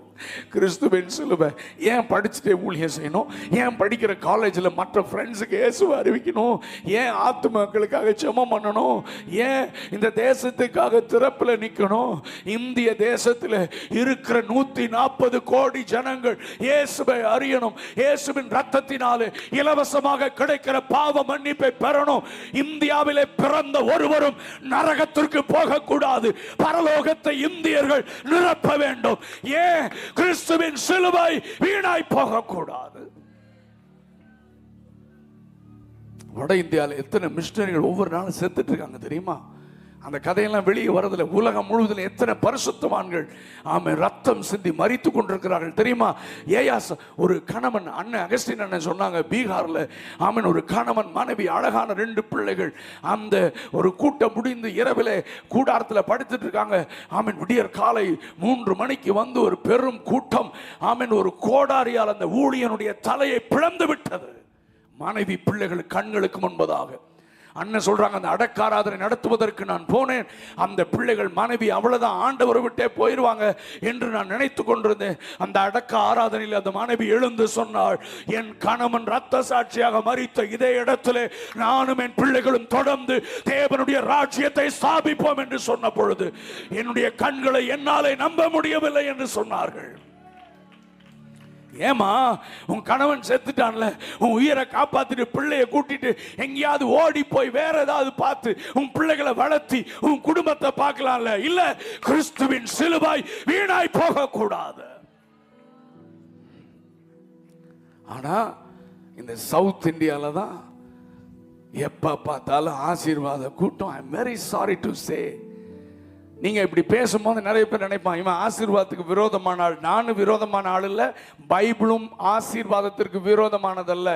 கிறிஸ்துவின் சிலுவை. ஏன் படிச்சுட்டே ஊழியம் செய்யணும்? ஏன் படிக்கிற காலேஜில் மற்ற ஃப்ரெண்ட்ஸுக்கு இயேசுவை அறிவிக்கணும்? ஏன் ஆத்துமாக்களுக்காக ஜெபம் பண்ணணும்? ஏன் இந்த தேசத்துக்காக திறப்பில் நிற்கணும்? இந்திய தேசத்தில் இருக்கிற 140 கோடி ஜனங்கள் இயேசுவை அறியணும். இயேசுவின் ரத்தத்தினாலே இலவசமாக கிடைக்கிற பாவ மன்னிப்பை பெறணும். இந்தியாவிலே பிறந்த ஒருவரும் நரகத்திற்கு போகக்கூடாது. பரலோகத்தை இந்தியர்கள் நிரப்ப வேண்டும். ஏன்? கிறிஸ்துவின் சிலுவை வீணாய் போகக்கூடாது. வட இந்தியாவில் எத்தனை மிஷனரிகள் ஒவ்வொரு நாளும் செத்துட்டு இருக்காங்க தெரியுமா? அந்த கதையெல்லாம் வெளியே வரதில்லை. உலகம் முழுவதும் எத்தனை பரிசுத்தவான்கள் ரத்தம் சிந்தி மரித்து கொண்டிருக்கிறார்கள் தெரியுமா? ஏயாஸ் ஒரு கணவன், அண்ணன் அகஸ்டின் அண்ணன் சொன்னாங்க, பீகார்ல ஒரு கணவன் மனைவி, அழகான 2 பிள்ளைகள். அந்த ஒரு கூட்டம் முடிந்து இரவிலே கூடாரத்தில் படுத்துட்டு இருக்காங்க. விடியற் காலை 3 மணிக்கு வந்து ஒரு பெரும் கூட்டம் ஒரு கோடாரியால் அந்த ஊழியனுடைய தலையை பிளந்து விட்டது. மனைவி பிள்ளைகள் கண்களுக்கு முன்பதாக. அண்ணன் சொல்றாங்க, அந்த அடக்காராதனை நடத்துவதற்கு நான் போனேன். அந்த பிள்ளைகள் மனைவி அவ்வளவுதான், ஆண்டவரை விட்டே போயிடுவாங்க என்று நான் நினைத்து கொண்டிருந்தேன். அந்த அடக்க ஆராதனையில் அந்த மனைவி எழுந்து சொன்னாள், என் கணவன் ரத்த சாட்சியாக மரித்த இதே இடத்திலே நானும் என் பிள்ளைகளும் தொடர்ந்து தேவனுடைய ராஜ்யத்தை ஸ்தாபிப்போம் என்று சொன்ன பொழுது என்னுடைய கண்களை என்னாலே நம்ப முடியவில்லை என்று சொன்னார்கள். ஏமா, உன் கணவன் செத்துட்டான்ல, உன் உயிரை காப்பாத்திட்டு பிள்ளைய கூட்டிட்டு எங்கேயாவது ஓடி போய் வேற ஏதாவது பார்த்து உன் பிள்ளைகளை வளர்த்தி உன் குடும்பத்தை பார்க்கலாம்ல. இல்ல, கிறிஸ்துவின் சிலுவை வீணாய் போக கூடாது. ஆனா இந்த சவுத் இந்தியால தான் எப்ப பார்த்தாலும் ஆசீர்வாத கூட்டம். I am very sorry to say. நீங்க இப்படி பேசும்போது நிறைய பேர் நினைப்பான், இவன் ஆசீர்வாதத்துக்கு விரோதமான ஆள். நானும் விரோதமான ஆள் இல்ல, பைபிளும் ஆசீர்வாதத்திற்கு விரோதமானதல்ல.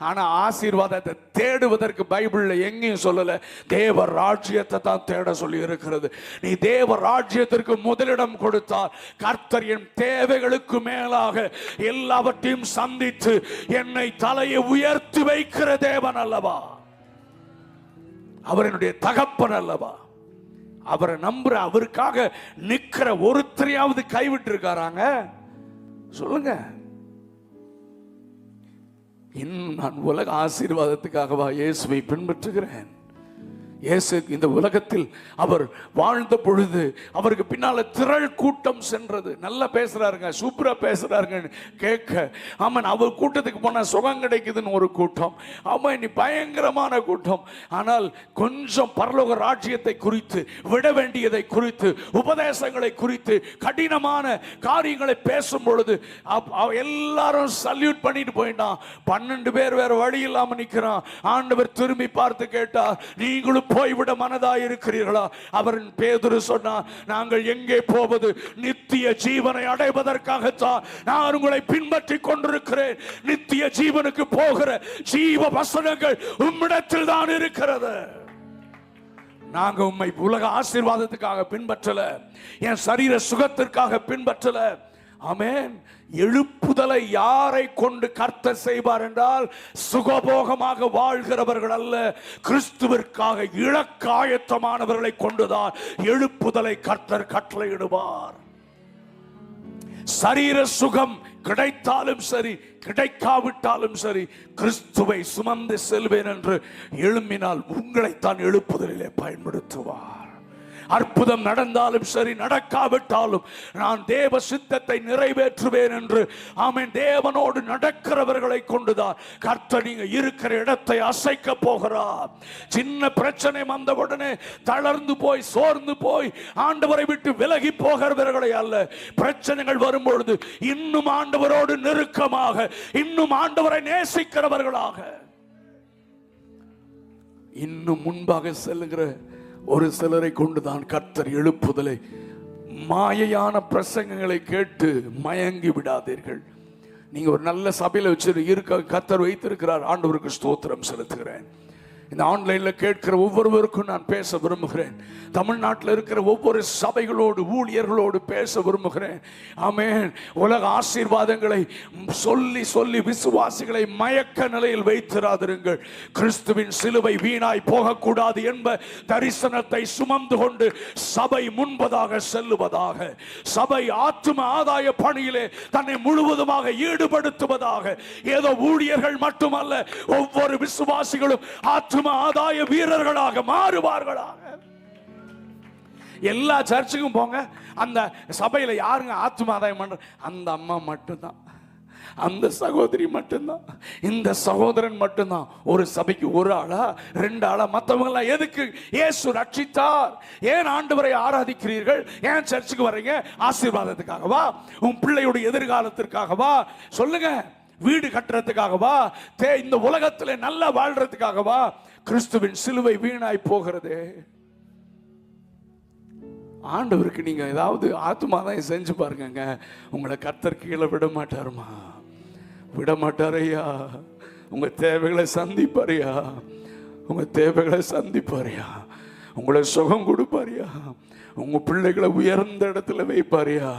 ஆனா ஆசீர்வாதத்தை தேடுவதற்கு பைபிள்ல எங்கேயும் சொல்லல. தேவ ராஜ்யத்தை தான் தேட சொல்லி இருக்கிறது. நீ தேவ ராஜ்யத்திற்கு முதலிடம் கொடுத்தால் கர்த்தர் என் தேவைகளுக்கு மேலாக எல்லாவற்றையும் சந்தித்து என்னை தலையை உயர்த்தி வைக்கிற தேவன் அல்லவா? அவர் என்னுடைய தகப்பன் அல்லவா? அவரை நம்புற, அவருக்காக நிக்கிற ஒருத்தரையாவது கைவிட்டு இருக்காராங்க? சொல்லுங்க. இன்னும் நான் உலக ஆசீர்வாதத்துக்காகவா இயேசுவை பின்பற்றுகிறேன்? இயேசு இந்த உலகத்தில் அவர் வாழ்ந்த பொழுது அவருக்கு பின்னால திரள் கூட்டம் சென்றது. நல்லா பேசுறாருங்க, சூப்பரா பேசுறாருங்க கேட்க. ஆமாம், அவர் கூட்டத்துக்கு போனா சுகம் கிடைக்குதுன்னு ஒரு கூட்டம். ஆமா, இனி பயங்கரமான கூட்டம். ஆனால் கொஞ்சம் பரலோக ராஜ்யத்தை குறித்து, விட வேண்டியதை குறித்து, உபதேசங்களை குறித்து, கடினமான காரியங்களை பேசும் பொழுது எல்லாரும் சல்யூட் பண்ணிட்டு போயிட்டான். 12 பேர் வேற வழி இல்லாம நிக்கிறான். ஆண்டவர் திரும்பி பார்த்து கேட்டார், நீங்களும் போய்விட மனதாய் இருக்கிறீர்களா? அவரின் பேதுரு சொன்னார், நாங்கள் எங்கே போவது? நித்திய ஜீவனை அடைவதற்காகத்தான் நான் உங்களை பின்பற்றி கொண்டிருக்கிறேன். நித்திய ஜீவனுக்கு போகிற ஜீவ வசனங்கள் உம்மிடத்தில் தான் இருக்கிறது. நாங்க உம்மை உலக ஆசீர்வாதத்துக்காக பின்பற்றல, என் சரீர சுகத்திற்காக பின்பற்றல. ஆமென். எழுப்புதலை யாரை கொண்டு கர்த்தர் செய்வார் என்றால், சுகபோகமாக வாழ்கிறவர்கள் அல்ல, கிறிஸ்துவிற்காக இலக்காயத்தமானவர்களை கொண்டுதான் எழுப்புதலை கர்த்தர் கட்டளையிடுவார். சரீர சுகம் கிடைத்தாலும் சரி, கிடைக்காவிட்டாலும் சரி, கிறிஸ்துவை சுமந்து செல்வேன் என்று எழும்பினால் உங்களைத்தான் எழுப்புதலிலே பயன்படுத்துவார். அற்புதம் நடந்தாலும் சரி, நடக்காவிட்டாலும் நான் தேவ சித்தத்தை நிறைவேற்றுவேன் என்று ஆமென் தேவனோடு நடக்கிறவர்களை கொண்டுதான் கர்த்தர் நீங்க இருக்கிற இடத்தை அசைக்க போகிறார். சின்ன பிரச்சனை வந்தவுடனே தளர்ந்து போய் சோர்ந்து போய் ஆண்டவரை விட்டு விலகி போகிறவர்களை அல்ல, பிரச்சனைகள் வரும்பொழுது இன்னும் ஆண்டவரோடு நெருக்கமாக, இன்னும் ஆண்டவரை நேசிக்கிறவர்களாக, இன்னும் முன்பாக செல்லுகிற ஒரு சிலரை கொண்டுதான் கர்த்தர் எழுப்புதலை. மாயையான பிரசங்கங்களை கேட்டு மயங்கி விடாதீர்கள். நீங்க ஒரு நல்ல சபையில வச்சு இருக்க கர்த்தர் வைத்திருக்கிறார். ஆண்டவருக்கு ஸ்தோத்திரம் செலுத்துகிறேன். இந்த ஆன்லைன்ல கேட்கிற ஒவ்வொருவருக்கும் நான் பேச விரும்புகிறேன். தமிழ்நாட்டில் இருக்கிற ஒவ்வொரு சபைகளோடு ஊழியர்களோடு பேச விரும்புகிறேன். ஆமென். உலக ஆசீர்வாதங்களை சொல்லி சொல்லி விசுவாசிகளை மயக்க நிலையில் வைத்திராதிருங்கள். கிறிஸ்துவின் சிலுவை வீணாய் போகக்கூடாது என்ப தரிசனத்தை சுமந்து கொண்டு சபை முன்பதாக செல்லுவதாக, சபை ஆத்தும ஆதாய பணியிலே தன்னை முழுவதுமாக ஈடுபடுத்துவதாக. ஏதோ ஊழியர்கள் மட்டுமல்ல, ஒவ்வொரு விசுவாசிகளும் ஆத்தும ஆதாய வீரர்களாக மாறுவார்களாக. எல்லா சர்ச்சுக்கும் போங்க, அந்த சபையில யாருங்க ஆத்தும ஆதாயம் பண்ற? அந்த அம்மா மட்டும்தான், அந்த சகோதரி மட்டும்தான், இந்த சகோதரன் மட்டும்தான். ஒரு சபைக்கு ஒரு ஆளா ரெண்டு ஆளா? மற்றவங்க எல்லாம் எதுக்கு? இயேசு ரட்சித்தார். ஏன் ஆண்டவரை ஆராதிக்கிறீர்கள்? ஏன் சர்ச்சுக்கு வர்றீங்க? ஆசீர்வாதத்துக்காகவா? உன் பிள்ளையுடைய எதிர்காலத்திற்காகவா? சொல்லுங்க. வீடு கட்டுறதுக்காகவா? இந்த உலகத்தில் நல்லா வாழ்றதுக்காகவா? கிறிஸ்துவின் சிலுவை வீணாய் போகிறதே. ஆண்டவருக்கு நீங்க ஏதாவது ஆத்துமாதான் செஞ்சு பாருங்க, உங்களை கர்த்தர் கீழே விட மாட்டாருமா? விட மாட்டாரையா? உங்க தேவைகளை சந்திப்பாரியா? உங்க தேவைகளை சந்திப்பாரியா? உங்களை சுகம் கொடுப்பாரியா? உங்க பிள்ளைகளை உயர்ந்த இடத்துல வைப்பாரியா?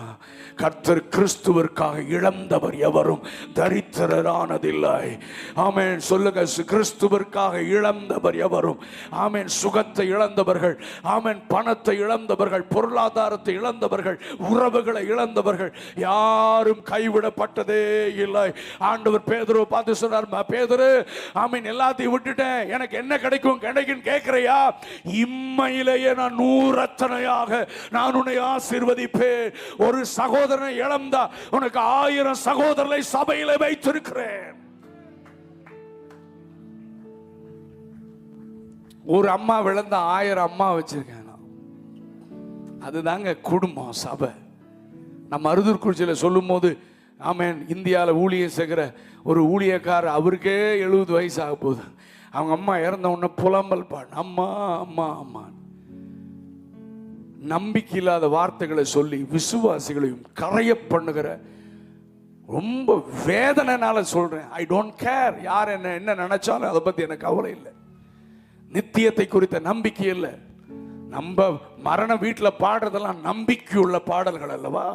கர்த்தர் கிறிஸ்துவிற்காக இழந்தவர் எவரும் தரித்திரரானதில்லை. ஆமென். சொல்லுங்க. கிறிஸ்துவிற்காக இழந்தவர் எவரும். ஆமென். சுகத்தை இழந்தவர்கள், ஆமென், பணத்தை இழந்தவர்கள், பொருளாதாரத்தை இழந்தவர்கள், உறவுகளை இழந்தவர்கள் யாரும் கைவிடப்பட்டதே இல்லை. ஆண்டவர் பேதுருவை பார்த்து சொன்னார், பேதுரு, ஆமென், எல்லாத்தையும் விட்டுட்டேன், எனக்கு என்ன கிடைக்கும் கிடைக்கும் கேட்கிறையா? இம்மையிலேயே நான் 100 அத்தனையாக நான் உன்னை ஆசீர்வதிப்பேன். ஒரு சகோதரனை இழந்தா உனக்கு 1000 சகோதரரை சபையில வைத்திருக்கிறேன். ஒரு அம்மா விழுந்த 1000 அம்மா வச்சிருக்கேன். அதுதாங்க குடும்பம், சபை. நம்ம அருதூர்குறிச்சியில சொல்லும் போது, ஆமென், இந்தியாவில் ஊழியம் செய்கிற ஒரு ஊழியக்காரர், அவருக்கே 70 வயசு ஆக போகுது. அவங்க அம்மா இறந்த உடனே புலம்பல் பாடு, அம்மா அம்மா அம்மா. நம்பிக்கை இல்லாத வார்த்தைகளை சொல்லி விசுவாசிகளையும் கரைய பண்ணுகிற, ரொம்ப வேதனைனால சொல்றேன். ஐ டோன்ட் கேர் யார் என்ன நினைச்சாலும் அதை பத்தி எனக்கு கவலை இல்லை. நித்தியத்தை குறித்த நம்பிக்கை இல்லை. நம்ம மரண வீட்டில் பாடுறதெல்லாம் நம்பிக்கையுள்ள பாடல்கள் அல்லவா?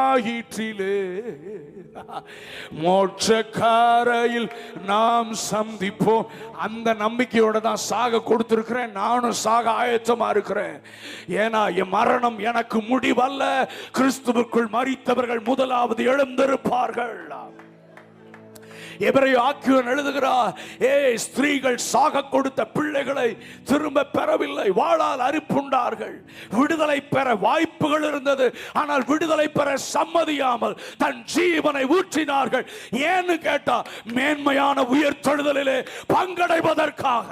இன்பராயிற்றிலே மோட்சக்காரையில் நாம் சந்திப்போம். அந்த நம்பிக்கையோட தான் சாக கொடுத்திருக்கிறேன். நானும் சாக ஆயத்தமா இருக்கிறேன். ஏன்னா என் மரணம் எனக்கு முடிவல்ல. கிறிஸ்துவுக்குள் மரித்தவர்கள் முதலாவது எழுந்திருப்பார்கள். எபிரேய ஆக்கியோன் எழுதுகிறார், ஸ்திரீகள் சாக கொடுத்த பிள்ளைகளை திரும்ப பெறவில்லை, வாளால் அறுப்புண்டார்கள். விடுதலை பெற வாய்ப்புகள் இருந்தது, ஆனால் விடுதலை பெற சம்மதியாமல் தன் ஜீவனை ஊற்றினார்கள். ஏன்னு கேட்டா, மேன்மையான உயிர்த்தெழுதலிலே பங்கடைவதற்காக.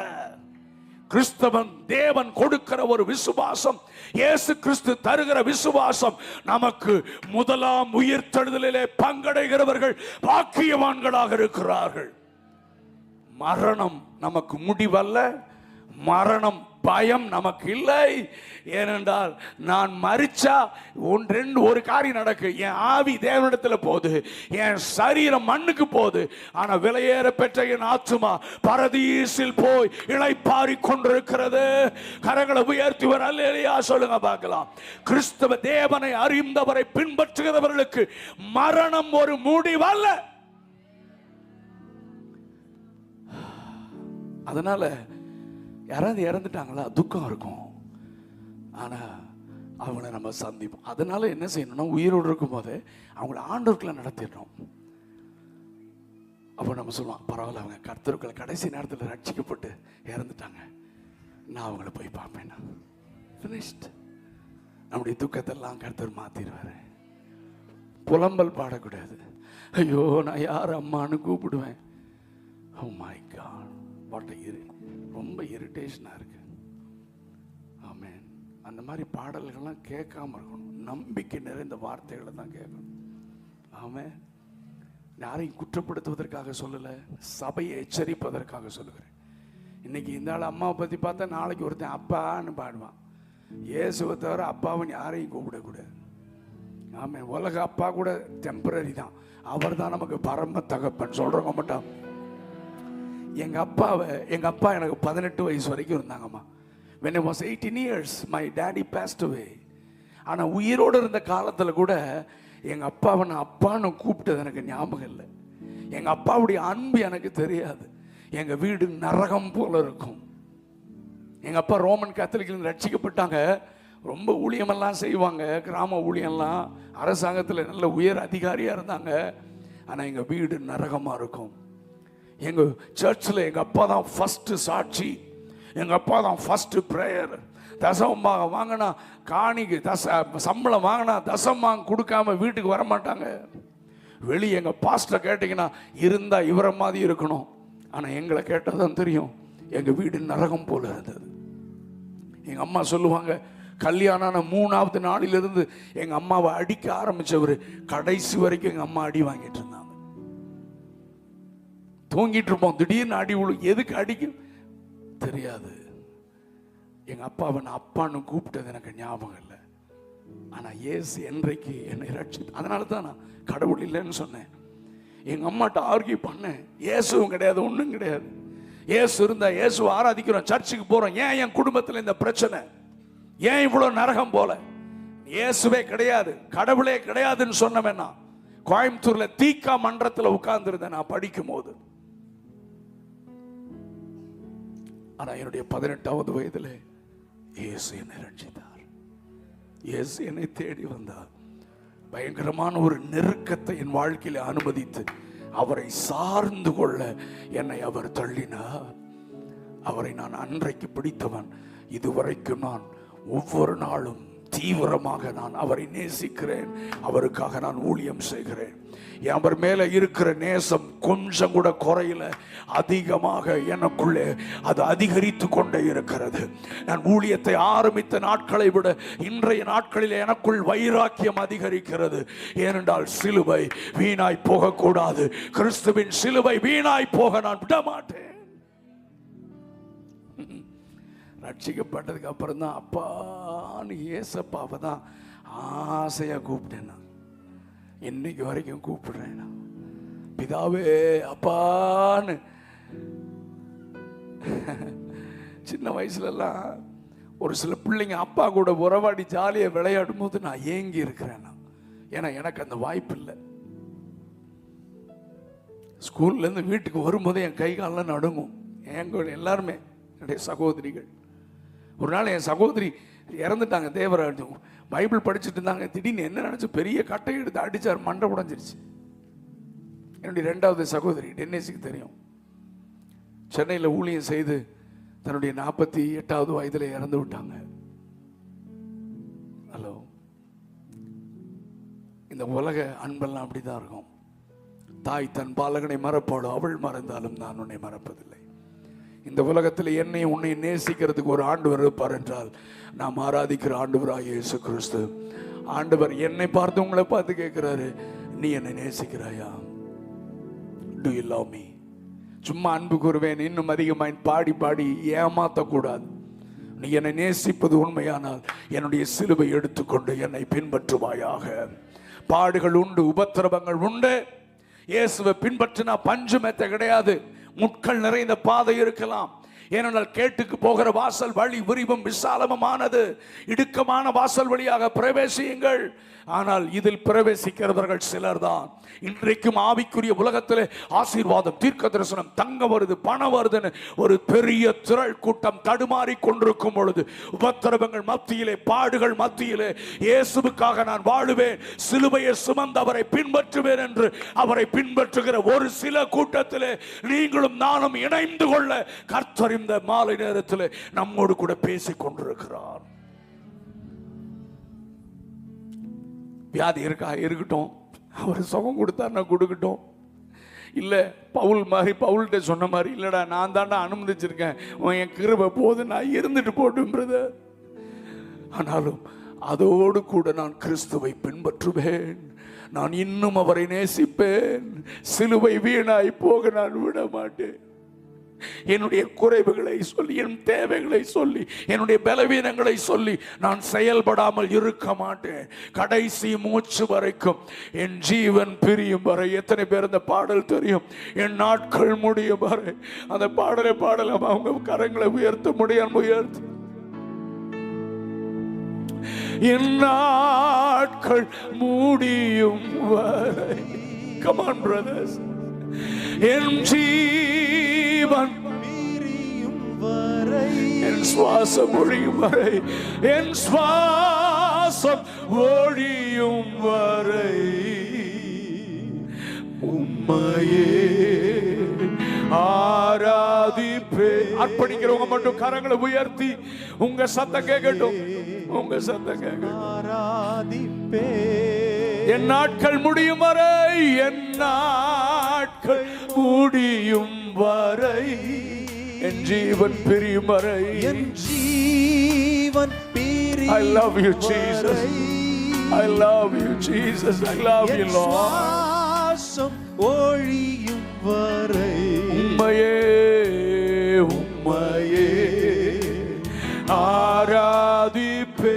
கிறிஸ்தவன் தேவன் கொடுக்கிற ஒரு விசுவாசம், இயேசு கிறிஸ்து தருகிற விசுவாசம் நமக்கு முதலாம் உயிர்த்தெழுதலிலே பங்கடைகிறவர்கள் பாக்கியவான்களாக இருக்கிறார்கள். மரணம் நமக்கு முடிவல்ல. மரணம் பயம் நமக்கு இல்லை. ஏனென்றால் நான் மரிச்சா ஒரு காரியம் நடக்கு, என் ஆவி தேவனிடத்துல போகுது, என் சரீரம் மண்ணுக்கு போகுது. ஆனா விலையேற பெற்ற என் ஆத்துமா பரதீசில் போய் இளைப்பாரி கொண்டிருக்கிறது. கரங்களை உயர்த்தி வர அல்லேலூயா சொல்லுங்க பார்க்கலாம். கிறிஸ்தவ தேவனை அறிந்தவரை பின்பற்றுகிறவர்களுக்கு மரணம் ஒரு முடிவல்ல. அதனால யாராவது இறந்துட்டாங்களா துக்கம் இருக்கும், ஆனா அவங்கள நம்ம சந்திப்போம். அதனால என்ன செய்யணும்னா உயிரோடு இருக்கும் போது அவங்கள ஆண்டவருக்குள்ள நடத்திடணும். அப்போ நம்ம சொல்லுவோம், பரவாயில்ல அவங்க கர்த்தருக்குள்ள கடைசி நேரத்தில் ரட்சிக்கப்பட்டு இறந்துட்டாங்க, நான் அவங்கள போய் பார்ப்பேன். ஃபினிஷ்ட். நம்முடைய துக்கத்தெல்லாம் கர்த்தர் மாத்திடுவாரு. புலம்பல் பாடக்கூடாது. ஐயோ நான் யார் அம்மானு கூப்பிடுவேன். ஓ மை காட், வாட் ரொம்ப இரிட்டேஷனா இருக்கு. ஆமென். அந்த மாதிரி பாடல்கள்லாம் கேட்காம இருக்கணும். நம்பிக்கை நிறைந்த வார்த்தைகளை தான் கேட்கணும். ஆமென். யாரையும் குற்றப்படுத்துவதற்காக சொல்லல, சபையை எச்சரிப்பதற்காக சொல்லுகிறேன். இன்னைக்கு இந்த ஆள் அம்மாவை பத்தி பார்த்தா நாளைக்கு ஒருத்தன் அப்பான்னு பாடுவான். இயேசுவை தவிர அப்பாவை யாரையும் கூப்பிடக்கூடாது. ஆமென். உலக அப்பா கூட டெம்பரரி தான், அவர் தான் நமக்கு பரம தகப்பன். சொல்றவங்க மட்டும். எங்க அப்பா எனக்கு 18 வயசு வரைக்கும் இருந்தாங்கம்மா. when I was 18 years my daddy passed away. ஆனா உயிரோடு இருந்த காலத்துல கூட எங்க அப்பாவை நான் அப்பான்னு கூப்பிட்டது எனக்கு ஞாபகம் இல்லை. எங்க அப்பாவுடைய அன்பு எனக்கு தெரியாது. எங்க வீடு நரகம் போல இருக்கும். எங்க அப்பா ரோமன் கேத்தலிக்கில் ரட்சிக்கப்பட்டாங்க. ரொம்ப ஊழியமெல்லாம் செய்வாங்க, கிராம ஊழியெல்லாம், அரசாங்கத்தில் நல்ல உயர் அதிகாரியா இருந்தாங்க. ஆனா எங்க வீடு நரகமா இருக்கும். எங்க சர்ச்சில் எங்க அப்பா தான் ஃபர்ஸ்ட் சாட்சி, எங்க அப்பா தான் ஃபர்ஸ்ட் பிரேயர். தசமாக வாங்கினா காணிக்கு சம்பளம் வாங்கினா தசமாக கொடுக்காம வீட்டுக்கு வர மாட்டாங்க. வெளியே எங்க பாஸ்டர் கேட்டீங்கன்னா இருந்தா இவரை மாதிரி இருக்கணும். ஆனா எங்களை கேட்டாதான் தெரியும் எங்க வீடு நரகம் போல இருந்தது. எங்க அம்மா சொல்லுவாங்க, கல்யாணம் 3வது நாளிலிருந்து எங்க அம்மாவை அடிக்க ஆரம்பிச்சவர் கடைசி வரைக்கும் எங்க அம்மா அடி வாங்கிட்டு இருந்தாங்க. தூங்கிட்டு இருப்போம், திடீர்னு அடி விழு. எதுக்கு அடிக்கும் தெரியாது. எங்க அப்பாவை நான் அப்பான்னு கூப்பிட்டது எனக்கு ஞாபகம் இல்லை. ஆனா இயேசு என்றைக்கு என்னை ரட்சித்து, அதனால தான் நான் கடவுள் இல்லைன்னு சொன்னேன். எங்க அம்மாட்ட ஆர்கியூ பண்ணேன். இயேசுவும் கிடையாது, ஒன்றும் கிடையாது. இயேசு இருந்தா இயேசுவை ஆராதிக்கிறோம், சர்ச்சுக்கு போறோம், ஏன் என் குடும்பத்தில் இந்த பிரச்சனை, ஏன் இவ்வளவு நரகம் போல? இயேசுவே கிடையாது, கடவுளே கிடையாதுன்னு சொன்னவன். கோயம்புத்தூர்ல தீக்கா மன்றத்தில் உட்கார்ந்து இருந்தேன் நான் படிக்கும் போது. ஆனா என்னுடைய 18வது வயதிலே இயேசு என்னை ரட்சித்தார். இயேசு என்னை தேடி வந்தார். பயங்கரமான ஒரு நெருக்கத்தை என் வாழ்க்கையில அனுமதித்து அவரை சார்ந்து கொள்ள என்னை அவர் தள்ளினார். அவரை நான் அன்றைக்கு பிடித்தவன். இதுவரைக்கும் நான் ஒவ்வொரு நாளும் தீவிரமாக நான் அவரை நேசிக்கிறேன். அவருக்காக நான் ஊழியம் செய்கிறேன். அவர் மேல இருக்கிற நேசம் கொஞ்சம் கூட குறையில, அதிகமாக எனக்குள்ளே அது அதிகரித்து கொண்டே இருக்கிறது. நான் ஊழியத்தை ஆரம்பித்த நாட்களை விட இன்றைய நாட்களில் எனக்குள் வைராக்கியம் அதிகரிக்கிறது. ஏனென்றால் சிலுவை வீணாய் போகக்கூடாது. கிறிஸ்துவின் சிலுவை வீணாய் போக நான் விட மாட்டேன். ரட்சிக்கப்பட்டதுக்கு அப்புறம் தான் அப்பான்னு ஏசப்பாவை தான் ஆசையா கூப்பிட்டேன். நான் இன்னைக்கு வரைக்கும் கூப்பிடுறேன். பிதாவே அப்பான்னு. சின்ன வயசுலலாம் ஒரு சில பிள்ளைங்க அப்பா கூட உறவாடி ஜாலியாக விளையாடும் போது நான் ஏங்கி இருக்கிறேன். ஏன்னா எனக்கு அந்த வாய்ப்பு இல்லை. ஸ்கூல்லேருந்து வீட்டுக்கு வரும்போது என் கை காலெல்லாம் நடுங்கும். எங்க எல்லாருமே என்னுடைய சகோதரிகள். ஒரு நாள் என் சகோதரி இறந்துட்டாங்க, தேவராஜ். பைபிள் படிச்சுட்டு இருந்தாங்க. திடீர்னு என்ன நினைச்சு பெரிய கட்டை எடுத்து அடிச்சார், மண்டை உடைஞ்சிருச்சு. என்னுடைய 2வது சகோதரி டென்னிஸுக்கு தெரியும், சென்னையில் ஊழியம் செய்து தன்னுடைய 48வது வயதில் இறந்து விட்டாங்க. ஹலோ, இந்த உலக அன்பெல்லாம் அப்படிதான் இருக்கும். தாய் தன் பாலகனை மறப்பாளோ, அவள் மறந்தாலும் நான் உன்னை மறப்பதில்லை. இந்த உலகத்தில் என்னை உன்னை நேசிக்கிறதுக்கு ஒரு ஆண்டவர் இருப்பார் என்றால் நாம் ஆராதிக்கிற ஆண்டவராகிய இயேசு கிறிஸ்து. ஆண்டவர் என்னை பார்த்து உங்களை பார்த்து கேட்கிறாரு, நீ என்னை நேசிக்கிறாயா? Do you love me? சும்மா அன்பு கூறுவேன் இன்னும் அதிகமாய் பாடி பாடி ஏமாற்றக்கூடாது. நீ என்னை நேசிப்பது உண்மையானால் என்னுடைய சிலுவை எடுத்துக்கொண்டு என்னை பின்பற்றுவாயாக. பாடுகள் உண்டு, உபத்திரவங்கள் உண்டு. இயேசுவை பின்பற்றினா பஞ்சு மெத்த கிடையாது. முட்கள் நிறைந்த பாதை இருக்கலாம். ஏனென்றால் கேட்டுக்கு போகிற வாசல் வழி விரிவும் விசாலமானது. இடுக்கமான வாசல் வழியாக பிரவேசியுங்கள். ஆனால் இதில் பிரவேசிக்கிறவர்கள் சிலர் தான். இன்றைக்கும் ஆவிக்குரிய உலகத்திலே ஆசீர்வாதம், தீர்க்க தரிசனம், தங்க வருது, பணம் வருதுன்னு ஒரு பெரிய திரள் கூட்டம் தடுமாறி கொண்டிருக்கும் பொழுது, உபத்திரவங்கள் மத்தியிலே, பாடுகள் மத்தியிலே, இயேசுவுக்காக நான் வாழுவேன், சிலுவையை சுமந்து அவரை பின்பற்றுவேன் என்று அவரை பின்பற்றுகிற ஒரு சில கூட்டத்திலே நீங்களும் நானும் இணைந்து கொள்ள கர்த்தர் இந்த மாலை நேரத்தில் நம்மோடு கூட பேசிக் கொண்டிருக்கிறார். வியாதி இருக்கா இருக்கட்டும், அவர் சுகம் கொடுத்தாருன்னா கொடுக்கட்டும். இல்லை பவுல் மாதிரி பவுல்கிட்ட சொன்ன மாதிரி, இல்லைடா நான் தாண்டா அனுமதிச்சிருக்கேன், என் கிருபை போது நான் இருந்துட்டு போட்டும் பிரதர். ஆனாலும் அதோடு கூட நான் கிறிஸ்துவை பின்பற்றுவேன், நான் இன்னும் அவரை நேசிப்பேன், சிலுவை வீணாய் போக நான் விட மாட்டேன். என்னுடைய குறைவுகளை சொல்லி, என் தேவைகளை சொல்லி, என்னுடைய பலவீனங்களை சொல்லி நான் செயல்படாமல் இருக்க மாட்டேன். கடைசி மூச்சு வரைக்கும், என் ஜீவன் பிரியும் வரை. எத்தனை பேர் அந்த பாடல் தெரியும்? என் நாட்கள் முடியும் வரை. அந்த பாடலை பாடலாம். அவங்க கரங்களை உயர்த்த முடியாம உயர்த்து. என் நாட்கள் முடியும் வரை. Come on brothers. என் ஜீவன் பிரியும் வரை, என் சுவாசம் ஒழியும் வரை, என் சுவாசம் ஒழியும் வரை உம்மையே ஆராதிப்பே. அர்ப்பணிக்கிறவங்க மட்டும் கரங்களை உயர்த்தி உங்க சத்தம் கேட்கட்டும், உங்க சத்தம் கேட்கட்டும். ஆராதிப்பே. என் நாட்கள் முடியும் வரை, என் நாட்கள் முடியும் வரை, என் ஜீவன் பிரியும் வரை, என் ஜீவன் பிரியும். I love you Jesus, I love you Jesus, I love you Lord. சுவாசம் ஒழியும் வரை உம்மையே உம்மையே ஆராதிப்பே.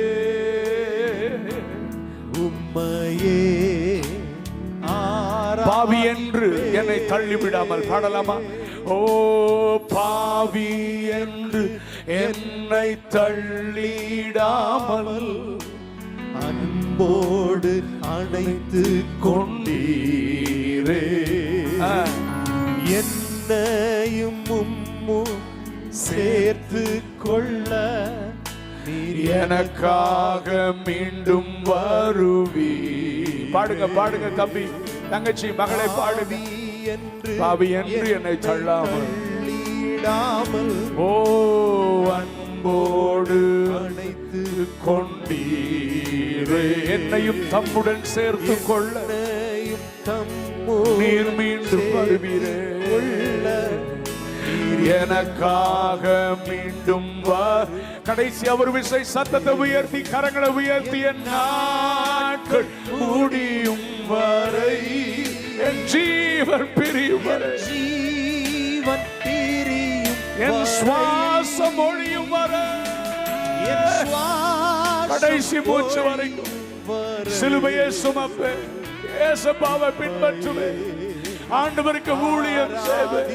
பாவி என்று என்னை தள்ளிவிடாமல் பாடலாமா? ஓ பாவி என்று என்னை தள்ளிடாமல் அன்போடு அணைத்து கொண்டீரே, என்னையும் உம்மும் சேர்த்து கொள்ள எனக்காக மீண்டும் வருவி. பாடுங்க பாடுங்க தம்பி தங்கச்சி மகளை பாடுவி. பாவி என்று என்னை தள்ளாமல் ஓ அன்போடு அணைத்து கொண்டீரே, என்னையும் தம்முடன் சேர்த்து கொள்ள நீர் மீண்டும் வருவீரே, எனக்காக மீண்டும் வா. கடைசி அவர் விசை சத்தத்தை உயர்த்தி கரங்களை உயர்த்தி, என் நாட்கள் முடியும் வரை, என் ஜீவன் பிரியும் வரை, ஜீவன் பிரியும், என் சுவாசம் ஒழியும் வரை, கடைசி மூச்சு வரைக்கும் சிலுவையை சுமப்பேன், இயேசுவை பின்பற்றுவேன், ஆண்டவருக்கு ஊழியம் செய்வேன்,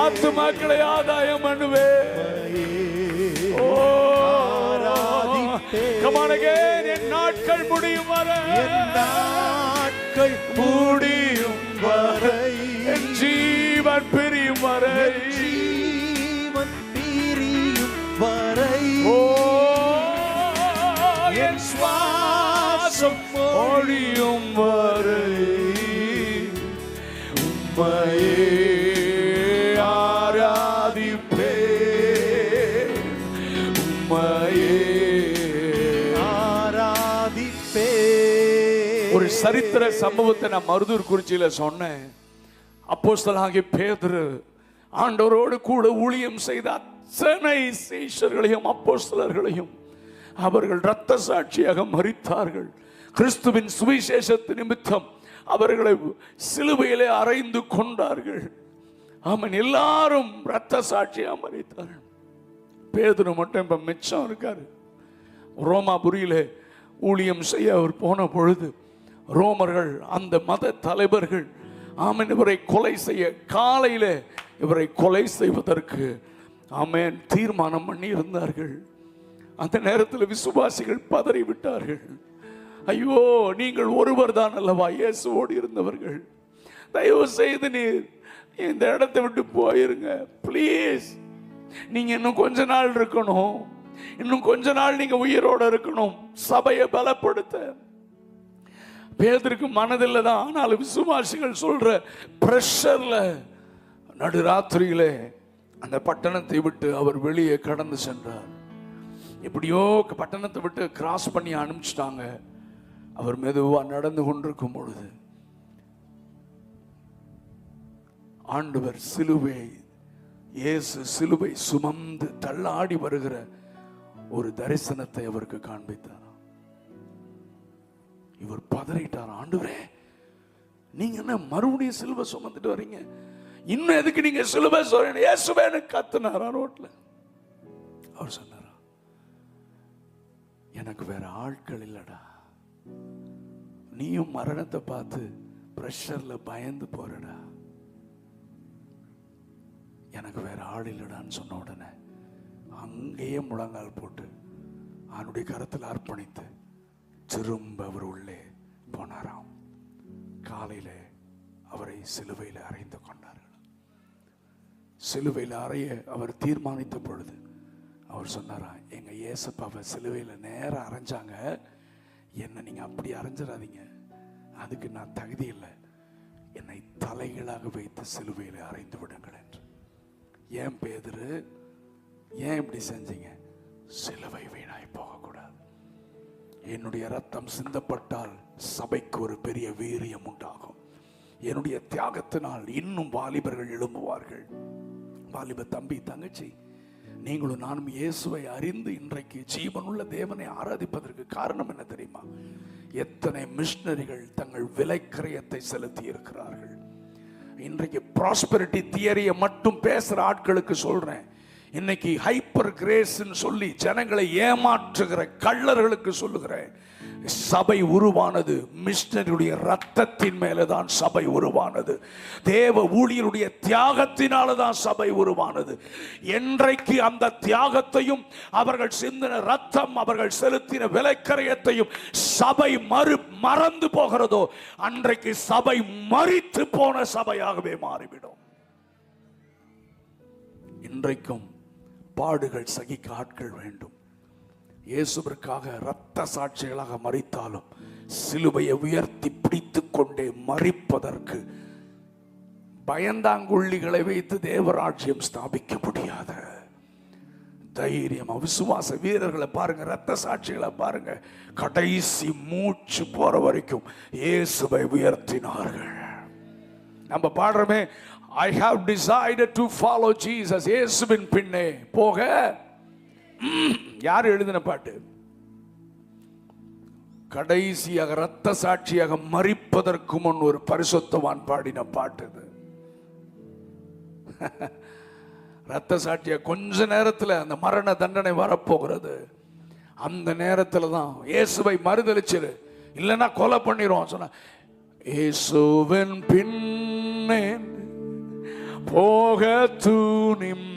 ஆத்துமாக்களை ஆதாயம் பண்ணுவேன். ஓ come on again. என் நாட்கள் முடியும் வரை, என் நாட்கள் முடியும் வரை, என் ஜீவன் பிரியும் வரை, ஜீவன் பிரியும் வரை, ஓ என் சுவாசம் ஒழியும் வரை உம்மையே ஆராதிப்பே, உம்மையே ஆராதிப்பே. ஒரு சரித்திர சம்பவத்தை நான் மருதூர் குறிச்சியில சொன்னேன். அப்போஸ்தலனாகிய பேதுரு ஆண்டவரோடு கூட ஊழியம் செய்த அத்தனை சீஷர்களையும் அப்போஸ்தலர்களையும் அவர்கள் இரத்த சாட்சியாக மரித்தார்கள். கிறிஸ்துவின் சுவிசேஷத்து நிமித்தம் அவர்களை சிலுவையிலே அறைந்து கொண்டார்கள். ஆமன். எல்லாரும் இரத்த சாட்சியா மரித்தார்கள். பேதுரு மட்டும் இப்ப மிச்சம் இருக்காரு. ரோமாபுரியில ஊழியம் செய்ய அவர் போன பொழுது ரோமர்கள், அந்த மத தலைவர்கள் ஆமன் இவரை கொலை செய்ய, காலையில இவரை கொலை செய்வதற்கு ஆமேன் தீர்மானம் பண்ணி இருந்தார்கள். அந்த நேரத்தில் விசுவாசிகள் பதறி விட்டார்கள். ஐயோ, நீங்கள் ஒருவர் தான் அல்லவா இயேசுவோடு இருந்தவர்கள், தயவு செய்து நீர் இந்த இடத்தை விட்டு போயிருங்க ப்ளீஸ். நீங்க இன்னும் கொஞ்ச நாள் இருக்கணும், இன்னும் கொஞ்ச நாள் நீங்க உயிரோட இருக்கணும், சபையை பலப்படுத்த. பேதருக்கு மனதில்லை தான், ஆனாலும் விசுவாசிகள் சொல்ற பிரஷர்ல நடுராத்திரியில அந்த பட்டணத்தை விட்டு அவர் வெளியே கடந்து சென்றார். எப்படியோ பட்டணத்தை விட்டு கிராஸ் பண்ணி அனுப்பிச்சிட்டாங்க. அவர் மெதுவா நடந்து கொண்டிருக்கும் பொழுது ஆண்டவர் சிலுவை, இயேசு சிலுவை சுமந்து தள்ளாடி வருகிற ஒரு தரிசனத்தை அவருக்கு காண்பித்தார். இவர் பதறிட்டார். ஆண்டவரே, நீங்க என்ன மறுபடியும் சிலுவை சுமந்துட்டு வர்றீங்க? இன்னும் எதுக்கு நீங்க சிலுவை சொல்றீங்க? இயேசுவேன்னு கத்துனாரா ரோட்ல. அவர் சொன்னாரா, எனக்கு வேற ஆட்கள் இல்லடா, நீயும் மரணத்தை பார்த்து பிரஷர்ல பயந்து போறடா, எனக்கு வேற ஆள் இல்லடான்னு சொன்ன உடனே அங்கேயே முழங்கால் போட்டு அவனுடைய கரத்தில் அர்ப்பணித்து திரும்ப அவர் உள்ளே போனாராம். காலையில அவரை சிலுவையில் அறைந்து கொண்டார்கள். சிலுவையில் அறைய அவர் தீர்மானித்த பொழுது அவர் சொன்னாரா, எங்க இயேசப்பாவை சிலுவையில் நேரம் அரைஞ்சாங்க, என்ன நீங்க அப்படி அரைஞ்சிடாதீங்க, அதுக்கு நான் தகுதி இல்லை, என்னை தலைகளாக வைத்து சிலுவையில் அறைந்து விடுங்கள் என்று. ஏன் பேதுரு, ஏன் இப்படி செஞ்சீங்க? சிலுவை வீணாய் போகக்கூடாது. என்னுடைய ரத்தம் சிந்தப்பட்டால் சபைக்கு ஒரு பெரிய வீரியம் உண்டாகும். என்னுடைய தியாகத்தினால் இன்னும் வாலிபர்கள் எழும்புவார்கள். வாலிப தம்பி, தங்கச்சி, நீங்களும் நானும் இயேசுவை அறிந்து இன்றைக்கு ஜீவனுள்ள தேவனை ஆராதிப்பதற்கு காரணம் என்ன தெரியுமா? எத்தனை மிஷனரிகள் தங்கள் விலைக்கிரயத்தை செலுத்தி இருக்கிறார்கள். இன்றைக்கு ப்ராஸ்பெரிட்டி தியரியை மட்டும் பேசுற ஆட்களுக்கு சொல்றேன், இன்னைக்கு ஹைப்பர் கிரேஸ் சொல்லி ஜனங்களை ஏமாற்றுகிற கள்ளர்களுக்கு சொல்லுகிறேன், சபை உருவானது மிஷனரியுடைய ரத்தத்தின் மேலதான் சபை உருவானது. தேவ ஊழியருடைய தியாகத்தினால தான் சபை உருவானது. என்றைக்கு அந்த தியாகத்தையும் அவர்கள் சிந்தின ரத்தம், அவர்கள் செலுத்தின விலைக்கரையத்தையும் சபை மறந்து போகிறதோ, அன்றைக்கு சபை மரித்து போன சபையாகவே மாறிவிடும். இன்றைக்கும் பாடுகள் சகிக்க ஆட்கள் வேண்டும். இயேசுவிற்காக இரத்த சாட்சிகளாக மரித்தாலும் சிலுவையை உயர்த்தி பிடித்துக் கொண்டே மரிப்பதற்கு பயந்தாங்குள்ளிகளை வைத்து தேவராஜ்யம் ஸ்தாபிக்க முடியாது. தைரியம், விசுவாச வீரர்களை பாருங்க, இரத்த சாட்சிகளை பாருங்க, கடைசி மூச்சு போற வரைக்கும் இயேசுவை உயர்த்தினார்கள். நம்ம பாடுறோமே, I have decided to follow Jesus. இயேசுவின் பின்னே போக. யார் எழுதின பாட்டு? கடைசியாக இரத்த சாட்சியாக மரிப்பதற்கு முன் ஒரு பரிசுத்தவான் பாடின பாட்டு இது. இரத்த சாட்சியா கொஞ்ச நேரத்தில் அந்த மரண தண்டனை வரப்போகிறது. அந்த நேரத்தில் தான் இயேசுவை மறுதலிச்சிரு, இல்லைன்னா கொலை பண்ணிடுவோம் சொன்ன. இயேசுவின் பின்னே போக துணிந்தேன்.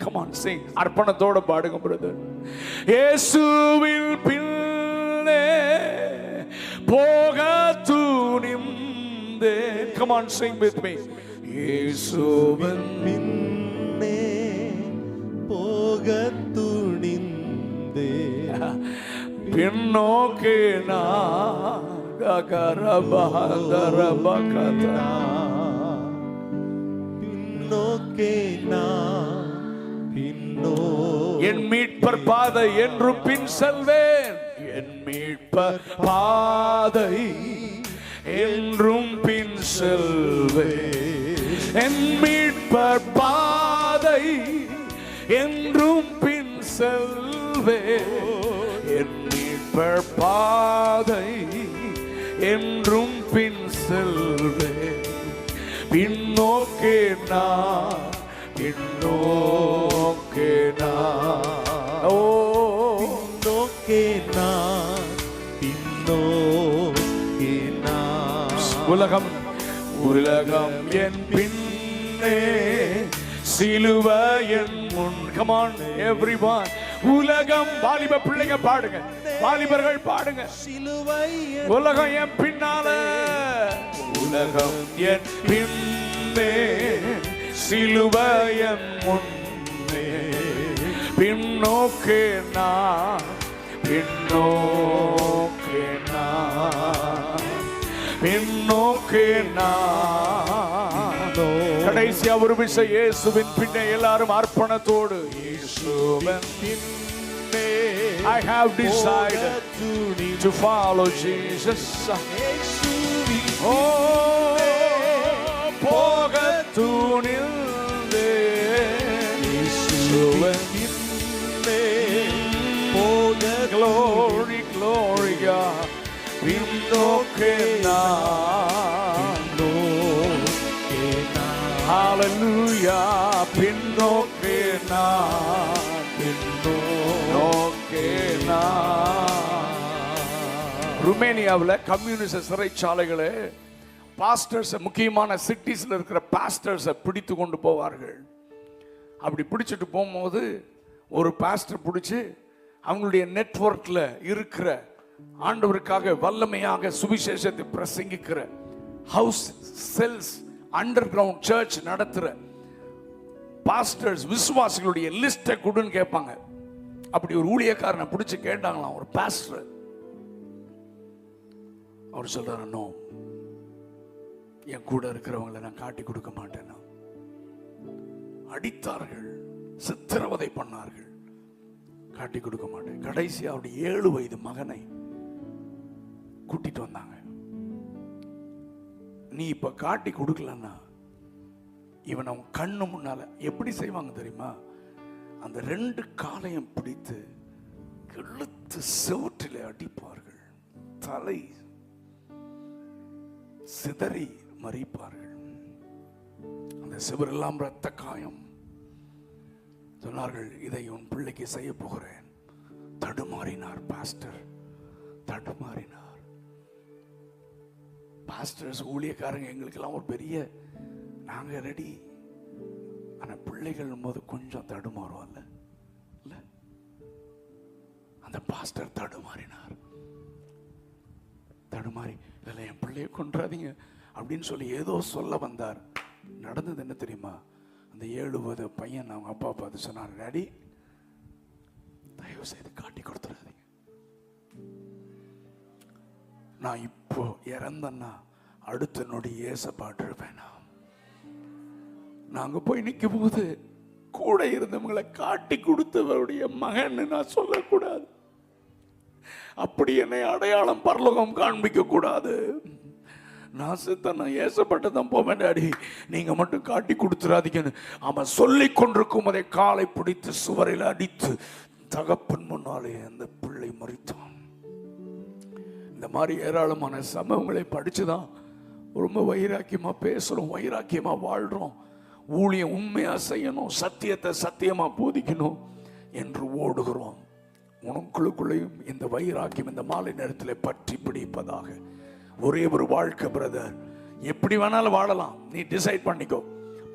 Come on, sing. அர்ப்பணத்தோட பாடுங்க பிரதர். இயேசுவின் பின்னே போக துணிந்தேன். Come on, sing with me. இயேசுவின் பின்னே போக துணிந்தேன். பின்னோக்கே நான் என் மீட்பர் பாதை என்றும் பின் செல்வேன். என் மீட்பர் பாதை என்றும் பின் செல்வேன். என் மீட்பர் பாதை என்றும் பின் செல்வேன். என் மீட்பர் பாதை என்றும் பின் செல்வேன். பின்னோக்கே நான், பின்னோக்கே நான். ஓ பின்னோக்கே நான், பின்னோக்கே நான். உலகம் உலகம் என் பின்னே, சிலுவை என் முன். Come on everyone. உலகம், வாலிப பிள்ளைங்க பாடுங்க, வாலிபர்கள் பாடுங்க. சிலுவை உலகம் என் பின்னால, உலகம் என் பின்னே, சிலுவை என் முன்னே, பின்னோக்கே நான், பின்னோக்கே நான், பின்னோக்கே நான். கடைசியா ஒரு விஷயம், இயேசுவின் பின்னே எல்லாரும் அர்ப்பணத்தோடு. இயேசுவின் பின்னே, I have decided to follow Jesus. ஓ போக துணிந்தே, இயேசுவின் பின்னே போக. Glory, glory God. பின்னோக்கே நான், ஹalleluya. பின்னோக்கே நான், பின்னோக்கே நான். ருமேனியாவில் கம்யூனிஸ்ட் சிறைச்சாலைகளே பாஸ்டர்ஸ், முக்கியமான சிட்டிஸ்ல இருக்கிற பாஸ்டர்ஸை பிடித்து கொண்டு போவார்கள். அப்படி பிடிச்சிட்டு போகும்போது ஒரு பாஸ்டர் பிடிச்சி அவங்களுடைய நெட்வொர்க்ல இருக்கிற ஆண்டவருக்காக வல்லமையாக சுவிசேஷத்தை பிரசங்கிக்கிற house cells, under ground church நடத்துற பாஸ்டர்ஸ், விசுவாசிகளுடைய லிஸ்ட்டை கொடுன்னு கேட்பாங்க. அப்படி ஒரு ஊழியக்காரனை பிடிச்சி கேட்டாங்களாம் ஒரு பாஸ்டர். அவர் சொல்றாரு, நோ, என் கூட இருக்கிறவங்களை நான் காட்டி கொடுக்க மாட்டேன். அடித்தார்கள், சித்திரவதை பண்ணார்கள், காட்டி கொடுக்க மாட்டேன். கடைசி அவருடைய 7 வயது மகனை கூட்டிட்டு வந்தாங்க. நீ இப்ப காட்டி கொடுக்கலன்னா இவன் அவன் கண்ணு முன்னால எப்படி செய்வாங்க தெரியுமா? அந்த 2 காலையும் பிடித்து இழுத்து செவுற்றிலே அடிப்பார்கள், தலை சிதறி மறிப்பார்கள். அந்த சிவரெல்லாம் இரத்த காயம். சொன்னார்கள், இதை உன் பிள்ளைக்கு செய்ய போகிறேன். தடுமாறினார் பாஸ்டர், தடுமாறினார். பாஸ்டர்ஸ், ஊழியக்காரங்க எங்களுக்கெல்லாம் ஒரு பெரிய, நாங்க ரெடி. ஆனா பிள்ளைகள் போது கொஞ்சம் தடுமாறும் இல்ல. அந்த பாஸ்டர் தடுமாறினார். தடுமாறி, இல்லை என் பிள்ளைய கொன்றாதீங்க அப்படின்னு சொல்லி ஏதோ சொல்ல வந்தார். நடந்தது என்ன தெரியுமா? அந்த 7 வயது பையன் அவங்க அப்பா பார்த்து சொன்னார், டாடி தயவு செய்து காட்டி கொடுத்துடாதீங்க. நான் இப்போ இறந்தன்னா அடுத்த நொடி ஏசப்பாட்டிருப்பேன். நாங்க போய் நிற்கும் போது கூட இருந்தவங்களை காட்டி கொடுத்தவருடைய மகன் நான் சொல்லக்கூடாது. அப்படி என்னை அடையாளம் பரலோகம் காண்பிக்க கூடாது. நான் செத்த, நான் ஏசப்பட்டதான் போவேன் டாடி, நீங்க மட்டும் காட்டி கொடுத்துறாதீங்கன்னு அவன் சொல்லிக் கொண்டிருக்கும் அதை காலை பிடித்து சுவரில் அடித்து தகப்பன் முன்னாலே அந்த பிள்ளை மரித்தான். இந்த மாதிரி ஏராளமான சம்பவங்களை படிச்சுதான் ரொம்ப வைராக்கியமா பேசுறோம், வைராக்கியமா வாழ்றோம். ஊழியம் உண்மையா செய்யணும், சத்தியத்தை சத்தியமா போதிக்கணும் என்று ஓடுகிறோம். உனக்குள்ளுக்குள்ளேயும் இந்த வைராக்கியம் இந்த மாலை நேரத்தில் பற்றி பிடிப்பதாக. ஒரே ஒரு வாழ்க்கை பிரதர், எப்படி வேணாலும் வாழலாம். நீ டிசைட் பண்ணிக்கோ.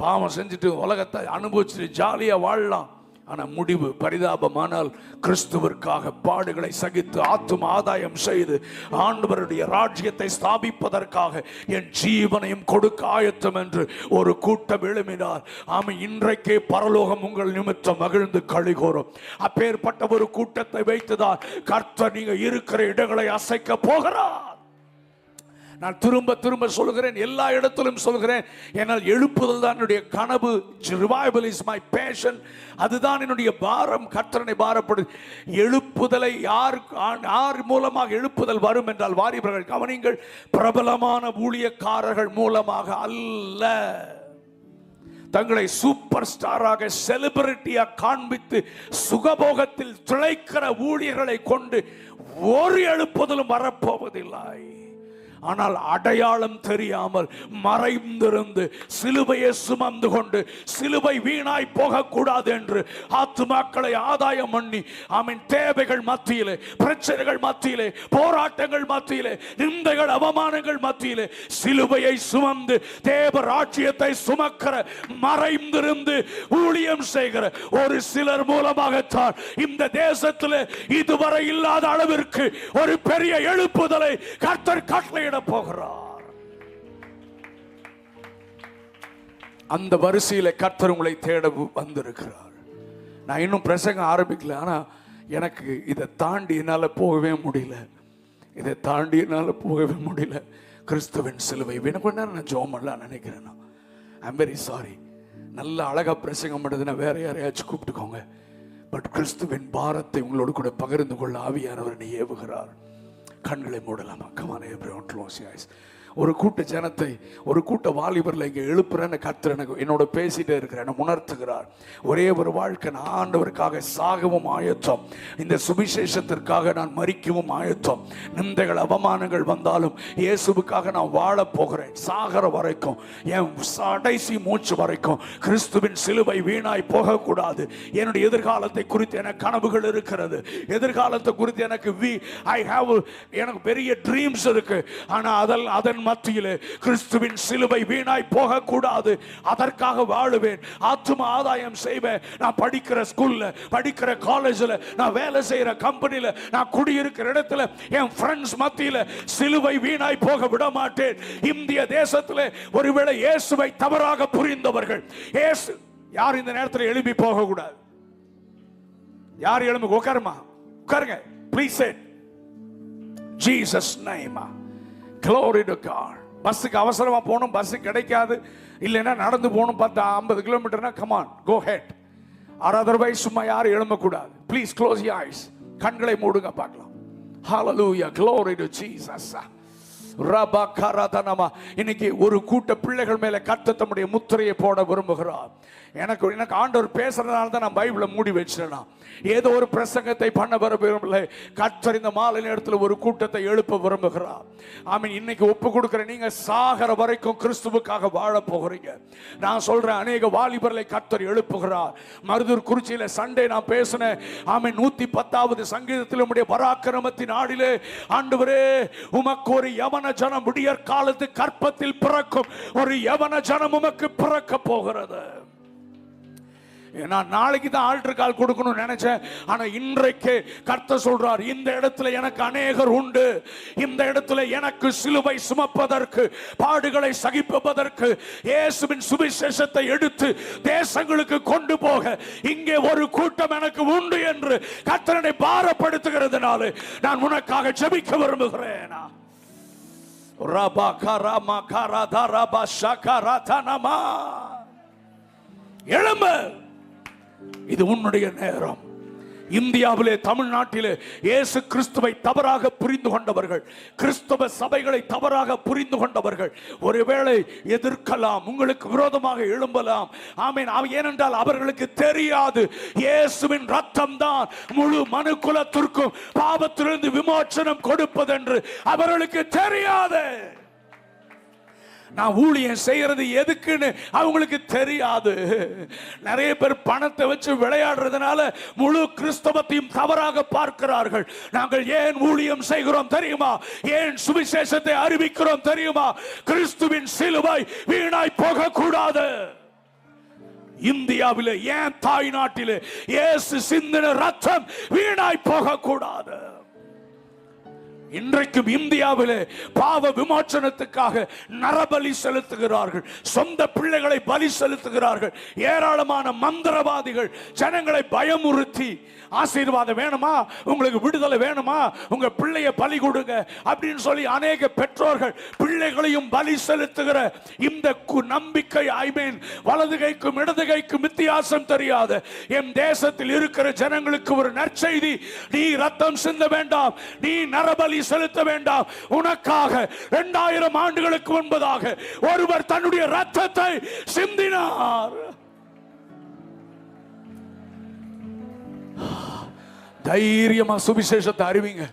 பாவம் செஞ்சுட்டு உலகத்தை அனுபவிச்சுட்டு ஜாலியா வாழலாம். ஆனா முடிவு பரிதாபமானால் கிறிஸ்துவிற்காக பாடுகளை சகித்து ஆத்தும ஆதாயம் செய்து ஆண்டவருடைய ராஜ்யத்தை ஸ்தாபிப்பதற்காக என் ஜீவனையும் கொடுக்க ஆயத்தம் என்று ஒரு கூட்டம் எழுப்பினார். ஆமா, இன்றைக்கே பரலோகம் உங்கள் நிமித்தம் மகிழ்ந்து களிகூறும். அப்பேற்பட்ட ஒரு கூட்டத்தை வைத்துதான் கர்த்தர் நீங்க இருக்கிற இடங்களை அசைக்க போகிறார். நான் திரும்ப திரும்ப சொல்கிறேன், எல்லா இடத்திலும் சொல்கிறேன். என்னால் எழுப்புதல் தான் என்னுடைய கனவு. Revival is my passion. அதுதான் என்னுடைய பாரம். கர்த்தரை பாரப்படு. எழுப்புதலை யார் மூலமாக எழுப்புதல் வரும் என்றால், வாலிபர்கள் கவனிங்கள், பிரபலமான ஊழியக்காரர்கள் மூலமாக அல்ல. தங்களை சூப்பர் ஸ்டாராக செலிபிரிட்டியா காண்பித்து சுகபோகத்தில் திளைக்கிற ஊழியர்களை கொண்டு ஒரு எழுப்புதலும் வரப்போவதில்லை. ஆனால் அடையாளம் தெரியாமல் மறைந்திருந்து சிலுவையை சுமந்து கொண்டு சிலுவை வீணாய் போகக்கூடாது என்று ஆத்துமாக்களை ஆதாயம் பண்ணி ஆமென் தேவைகள் மத்தியிலே, பிரச்சனைகள் மத்தியிலே, போராட்டங்கள் மத்தியிலே, நிந்தைகள் அவமானங்கள் மத்தியிலே சிலுவையை சுமந்து தேவ ராஜ்யத்தை சுமக்கிற மறைந்திருந்து ஊழியம் செய்கிற ஒரு சிலர் மூலமாகத்தான் இந்த தேசத்தில் இதுவரை இல்லாத அளவிற்கு ஒரு பெரிய எழுப்புதலை கர்த்தர் கட்டளையிட போகிறார். அந்த வரிசையில கர்த்தர் உங்களை தேட வந்திருக்கிறார். நான் இன்னும் பிரசங்கம் ஆரம்பிக்கல, ஆனா எனக்கு இதை தாண்டி என்னால போகவே முடியல. இதை தாண்டி என்னால போகவே முடியல. கிறிஸ்துவின் சிலுவை கொஞ்ச நேரம் நான் ஜெபம் பண்ணலாம் நினைக்கிறேன். I'm very sorry. நல்ல அழகா பிரசங்கம் பண்ணுறதுன்னா வேற யாரையாச்சும் கூப்பிட்டுக்கோங்க. பட் கிறிஸ்துவின் பாரத்தை உங்களோடு கூட பகிர்ந்து கொள்ள ஆவியானவர் ஏவுகிறார். கண்களை மூடலாமா? Come on everyone close your eyes. ஒரு கூட்ட ஜனத்தை, ஒரு கூட்ட வாலிபர்ல இங்க எழுப்புறேன்னு கர்த்தர் என்னோட பேசிட்டே இருக்கிறேன், உணர்த்துகிறார். ஒரே ஒரு வாழ்க்கை, நான் ஆண்டவருக்காக சாகவும் ஆயத்தம், இந்த சுவிசேஷத்திற்காக நான் மரிக்கவும் ஆயத்தம். நிந்தைகள் அவமானங்கள் வந்தாலும் இயேசுவுக்காக நான் வாழ போகிறேன். சாகர வரைக்கும், என் கடைசி மூச்சு வரைக்கும் கிறிஸ்துவின் சிலுவை வீணாய் போகக்கூடாது. என்னுடைய எதிர்காலத்தை குறித்து எனக்கு கனவுகள் இருக்கிறது. எதிர்காலத்தை குறித்து எனக்கு பெரிய ட்ரீம்ஸ் இருக்கு. ஆனா அதன் மத்தியிலே கிறிஸ்துவின் சிலுவை வீணாய் போக கூடாது. அதற்காக வாழுவேன், ஆத்தும ஆதாயம் செய்வேன். நான் படிக்கிற ஸ்கூல்ல, படிக்கிற காலேஜ்ல, நான் வேலை செய்யற கம்பெனில, நான் குடியிருக்கிற இடத்துல, என் ஃப்ரெண்ட்ஸ் மத்தியில சிலுவை வீணாய் போக விட மாட்டேன். இந்திய தேசத்திலே ஒருவேளை இயேசுவை தவறாக புரிந்தவர்கள், இயேசு யார் இந்த நேரத்தில் எழுப்பி போக கூடாது. யார் எழும்பி உட்காருமா? உட்காருங்க please. Jesus name. Glory to God. பஸ்ஸுக்கு அவசரமா போகணும், பஸ் கிடைக்காது, இல்லைன்னா நடந்து போகணும் 10-50 கிலோமீட்டர்னா come on go ahead. Or otherwise சும்மா யாரும் எழும்பக்கூடாது. Please close your eyes. கண்களை மூடுங்க பார்க்கலாம். ஹalleluya, glory to Jesus. இன்னைக்கு ஒரு கூட்ட பிள்ளைகள் மேல கர்த்தர் தம்முடைய முத்திரையை போட விரும்புகிறார். எனக்கு ஆண்டவர் பேசுறதுனால தான் நான் பைபிளை மூடி வச்சிருந்தேன். ஏதோ ஒரு பிரசங்கத்தை பண்ண விரும்பவில்லை. கர்த்தர் இந்த மாலை நேரத்தில் ஒரு கூட்டத்தை எழுப்ப விரும்புகிறார். ஆமீன். இன்னைக்கு ஒப்பு கொடுக்கிற நீங்க சாகர வரைக்கும் கிறிஸ்துவுக்காக வாழ போகிறீங்க. நான் சொல்றேன், அநேக வாலிபர்களை கர்த்தர் எழுப்புகிறார். மருதூர் குறிச்சியில சண்டே நான் பேசினேன். ஆமீன். 110வது சங்கீதத்தில் உம்முடைய பராக்கிரமத்தின் நாளிலே ஆண்டவரே உமக்கு ஒரு யவன ஜனம் விடியற் காலத்து கற்பத்தில் பிறக்கும் ஒரு யவன ஜனம் உமக்கு பிறக்க போகிறது. நான் நாளைக்கு தான் ஆல்டர் கால் கொடுக்கணும்னு நினைச்சேன். ஆனா இன்றைக்கு கர்த்தர் சொல்றார், இந்த இடத்துல எனக்கு அநேகர் உண்டு. இந்த இடத்துல எனக்கு சிலுவை சுமப்பதற்கு, பாடுகளை சகிப்பதற்கு, இயேசுவின் சுவிசேஷத்தை எடுத்து தேசங்களுக்கு கொண்டு போக இங்கே ஒரு கூட்டம் எனக்கு உண்டு என்று கர்த்தரை பாரப்படுத்துகிறதுனால நான் உனக்காக ஜெபிக்க விரும்புகிறேன். எழும்பு, இது உன்னுடைய நேரம். இந்தியாவிலே, தமிழ்நாட்டிலே இயேசு கிறிஸ்துவை தவறாக புரிந்து கொண்டவர்கள், கிறிஸ்தவ சபைகளை தவறாக புரிந்து கொண்டவர்கள் ஒருவேளை எதிர்க்கலாம், உங்களுக்கு விரோதமாக எழும்பலாம். ஆமென். ஏனென்றால் அவர்களுக்கு தெரியாது இயேசுவின் ரத்தம் தான் முழு மனு குலத்திற்கும் பாவத்திலிருந்து விமோசனம் கொடுப்பதென்று அவர்களுக்கு தெரியாது. நான் ஊழியம் செய்யறது எதுக்குன்னு அவங்களுக்கு தெரியாது. நிறைய பேர் பணத்தை வச்சு விளையாடுறதுனால முழு கிறிஸ்தவத்தையும் தவறாக பார்க்கிறார்கள். நாங்கள் ஏன் ஊழியம் செய்கிறோம் தெரியுமா? ஏன் சுவிசேஷத்தை அறிவிக்கிறோம் தெரியுமா? கிறிஸ்துவின் சிலுவை வீணாய் போக கூடாது. இந்தியாவிலே, ஏன் தாய் நாட்டிலே இயேசு சிந்தின ரத்தம் வீணாய் போக கூடாது. இன்றைக்கும் இந்தியாவிலே பாவ விமோசனத்துக்காக நரபலி செலுத்துகிறார்கள், சொந்த பிள்ளைகளை பலி செலுத்துகிறார்கள். ஏராளமான மந்திரவாதிகள் ஜனங்களை பயமுறுத்தி, ஆசீர்வாதம் வேணுமா, உங்களுக்கு விடுதலை வேணுமா, உங்க பிள்ளைய பலி கொடுங்க அப்படின்னு சொல்லி அநேக பெற்றோர்கள் பிள்ளைகளையும் பலி செலுத்துகிற இந்த நம்பிக்கை, வலது கைக்கும் இடது கைக்கும் வித்தியாசம் தெரியாது என் தேசத்தில் இருக்கிற ஜனங்களுக்கு ஒரு நற்செய்தி: நீ ரத்தம் சிந்த வேண்டாம், நீ நரபலி செலுத்த வேண்டாம். உனக்காக 2000 ஆண்டுகளுக்கு முன்பதாக ஒருவர் தன்னுடைய ரத்தத்தை சிந்தினார். தைரியமா சுவிசேஷத்தை அறிவிங்க.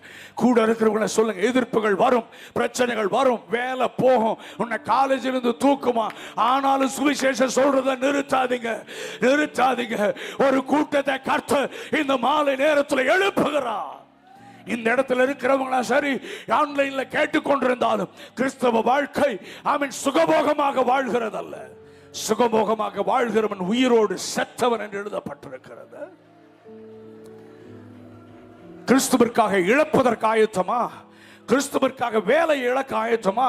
கூட இருக்கிறவங்கள சொல்லுங்க, எதிர்ப்புகள் வரும், பிரச்சனைகள் வரும், வேலை போகும், உன்னை காலேஜில் இருந்து தூக்குமா, ஆனாலும் சுவிசேஷம் சொல்றத நிறுத்தாதீங்க. ஒரு கூட்டத்தை கர்த்தர் இந்த மாலை நேரத்தில் எழுப்புகிறார். இந்த இடத்துல இருக்கிறவங்களா சரி, ஆன்லைன்ல கேட்டுக்கொண்டிருந்தாலும் கிறிஸ்தவ வாழ்க்கை அவன் சுகபோகமாக வாழ்கிறதல்ல, சுகபோகமாக வாழ்கிறவன் உயிரோடு செத்தவன் என்று எழுதப்பட்டிருக்கிறது. கிறிஸ்துவிற்காக இழப்பதற்கு ஆயத்தமா? கிறிஸ்துவிற்காக வேலை இழக்க ஆயத்தமா?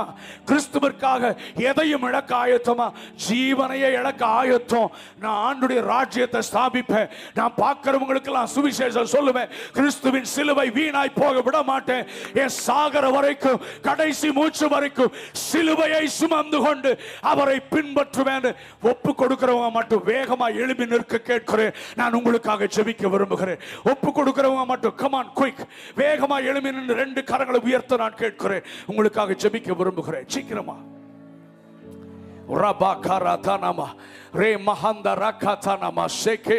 கிறிஸ்துவிற்காக எதையும் இழக்க ஆயத்தமா? ஜீவனையே இழக்க ஆயத்தம். நான் ஆண்டுடைய ராஜ்யத்தை ஸ்தாபிப்பேன். நான் பார்க்கிறவங்களுக்கெல்லாம் சுவிசேஷம் சொல்லுவேன். கிறிஸ்துவின் சிலுவை வீணாய் போக விட மாட்டேன். என் சாகர வரைக்கும், கடைசி மூச்சு வரைக்கும் சிலுவையை சுமந்து கொண்டு அவரை பின்பற்றுவேன். ஒப்பு கொடுக்கிறவங்க மட்டும் வேகமா எழுப்பி நிற்க கேட்கிறேன். நான் உங்களுக்காக ஜெபிக்க விரும்புகிறேன். ஒப்பு கொடுக்கிறவங்க மட்டும் கமான் குயிக், வேகமா எழுப்பி நின்று 2 கரங்களை உயர்த்த நான் கேட்கிறேன். உங்களுக்காக ஜெபிக்க விரும்புகிறேன். சீக்கிரமா. ரபா கராதானாமா ரே மஹந்த ரகாதானாமா ஷேகே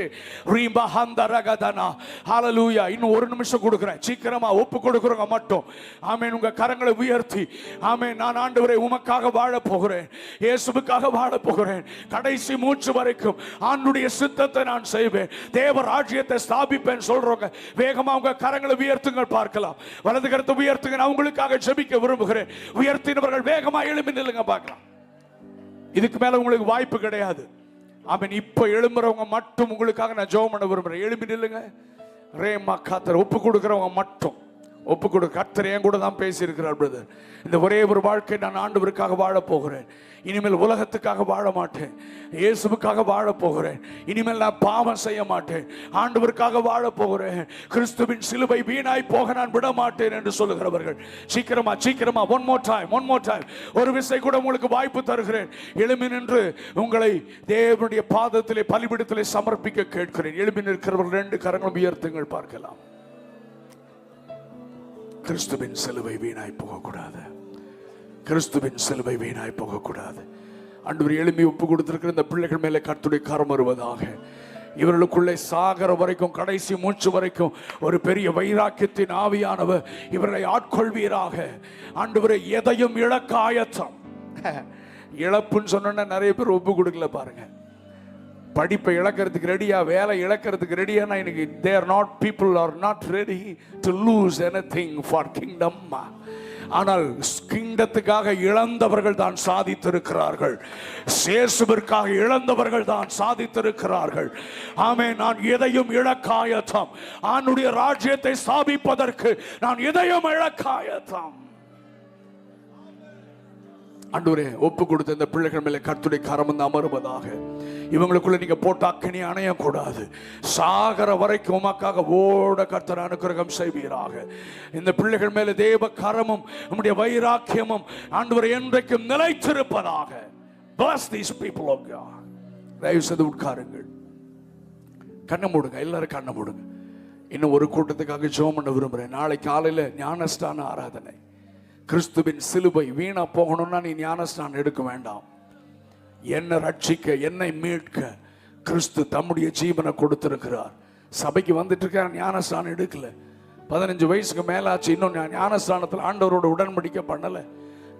ரீ மஹந்த ரகதானா. ஹalleluya. இன்னும் 1 நிமிஷம் கொடுக்கிறேன். சீக்கிரமா ஒப்பு கொடுக்கிறவங்க மட்டும் ஆமென் உங்க கரங்களை உயர்த்தி ஆமென், நான் ஆண்டவரே உமக்காக வாழ போகிறேன், இயேசுவுக்காக வாழ போகிறேன், கடைசி மூச்சு வரைக்கும் ஆண்டுடைய சித்தத்தை நான் செய்வேன், தேவ ராஜ்யத்தை ஸ்தாபிப்பேன் சொல்றவங்க வேகமா உங்க கரங்களை உயர்த்துங்க பார்க்கலாம். வலது கரத்தை உயர்த்துங்க. நான் உங்களுக்காக ஜெபிக்க விரும்புகிறேன். உயர்த்தினவர்கள் வேகமா எழும்பி நில்லுங்க பார்க்கலாம். இதுக்கு மேல உங்களுக்கு வாய்ப்பு கிடையாது. ஆமென். இப்ப எழும்புறவங்க மட்டும் உங்களுக்காக நான் ஜெபம் பண்ண விரும்புறேன். எழும்பி நில்லுங்க. ரேமா காத்தர் ஒப்பு கொடுக்கிறவங்க மட்டும் ஒப்பு கொடு. கர்த்தர் என் கூட தான் பேசி இருக்கிறார் பிரதர். இந்த ஒரே ஒரு வாழ்க்கை நான் ஆண்டவருக்காக வாழ போகிறேன். இனிமேல் உலகத்துக்காக வாழ மாட்டேன், இயேசுவுக்காக வாழ போகிறேன். இனிமேல் நான் பாவம் செய்ய மாட்டேன், ஆண்டவருக்காக வாழ போகிறேன். கிறிஸ்துவின் சிலுவை வீணாய் போக நான் விட மாட்டேன் என்று சொல்லுகிறவர்கள் சீக்கிரமா ஒன் மோர் டைம் ஒரு விசை கூட உங்களுக்கு வாய்ப்பு தருகிறேன். எழும்பி நின்று உங்களை தேவனுடைய பாதத்திலே பலிபீடத்திலே சமர்ப்பிக்க கேட்கிறேன். எழும்பி நிற்கிறவர்கள் 2 கரங்களும் உயர்த்துங்கள் பார்க்கலாம். கிறிஸ்துவின் சிலுவை வீணாய் போகக்கூடாது. கிறிஸ்துவின் சிலுவை வீணாய் போகக்கூடாது. ஆண்டவர் எழும்பி ஒப்பு கொடுத்திருக்கிற இந்த பிள்ளைகள் மேலே கர்த்தருடைய கரம் வருவதாக. இவர்களுக்குள்ளே சாகர வரைக்கும், கடைசி மூச்சு வரைக்கும் ஒரு பெரிய வைராக்கியத்தின் ஆவியானவர் இவர்களை ஆட்கொள்வீராக. ஆண்டவரே எதையும் இழக்க ஆயத்தம். இழப்புன்னு சொன்னா நிறைய பேர் ஒப்பு கொடுக்கல பாருங்க. படிப்பை இழக்கிறதுக்கு ரெடியா, வேலை இழக்கிறதுக்கு ரெடியானா இன்னைக்கு people are not ready to lose anything for kingdom. ஆனால் கிங்டத்துக்காக இழந்தவர்கள் தான் சாதித்திருக்கிறார்கள். இயேசுவிற்காக இழந்தவர்கள் தான் சாதித்திருக்கிறார்கள். ஆமென். நான் எதையும் இழக்க ஆயத்தம். ஆண்டுடைய ராஜ்யத்தை ஸ்தாபிப்பதற்கு நான் எதையும் இழக்க ஆயத்தம். ஆண்டவரே ஒப்பு கொடுத்த இந்த பிள்ளைகள் மேலே கர்த்தருடைய கரம் வந்து அமருவதாக. இவங்களுக்குள்ள நீங்க போட்ட அக்கினி அணையக்கூடாது. சாகர வரைக்கும் உமக்காக ஓட கர்த்தர் அனுக்கிரகம் செய்வீராக. இந்த பிள்ளைகள் மேலே தேவ கரமும் நம்முடைய வைராக்கியமும் ஆண்டவரே என்றைக்கும் நிலைத்திருப்பதாக. Bless these people of God. தயவு செய்து உட்காருங்கள். கண்ணை மூடுங்க. எல்லாரும் கண்ணை மூடுங்க. இன்னும் ஒரு கூட்டத்துக்காக ஜெபம் பண்ண விரும்புகிறேன். நாளை காலையில் ஞானஸ்தான ஆராதனை. கிறிஸ்துவின் சிலுவை வீணா போகணும்னா நீ ஞானஸ்தானம் எடுக்க வேண்டாம். என்னை ரட்சிக்க, என்னை மீட்க கிறிஸ்து தம்முடைய ஜீவனை கொடுத்திருக்கிறார். சபைக்கு வந்துட்டு இருக்க ஞானஸ்தானம் எடுக்கல. 15 வயசுக்கு மேலாச்சு, இன்னும் ஞானஸ்தானத்தில் ஆண்டவரோட உடன்படிக்கை பண்ணல.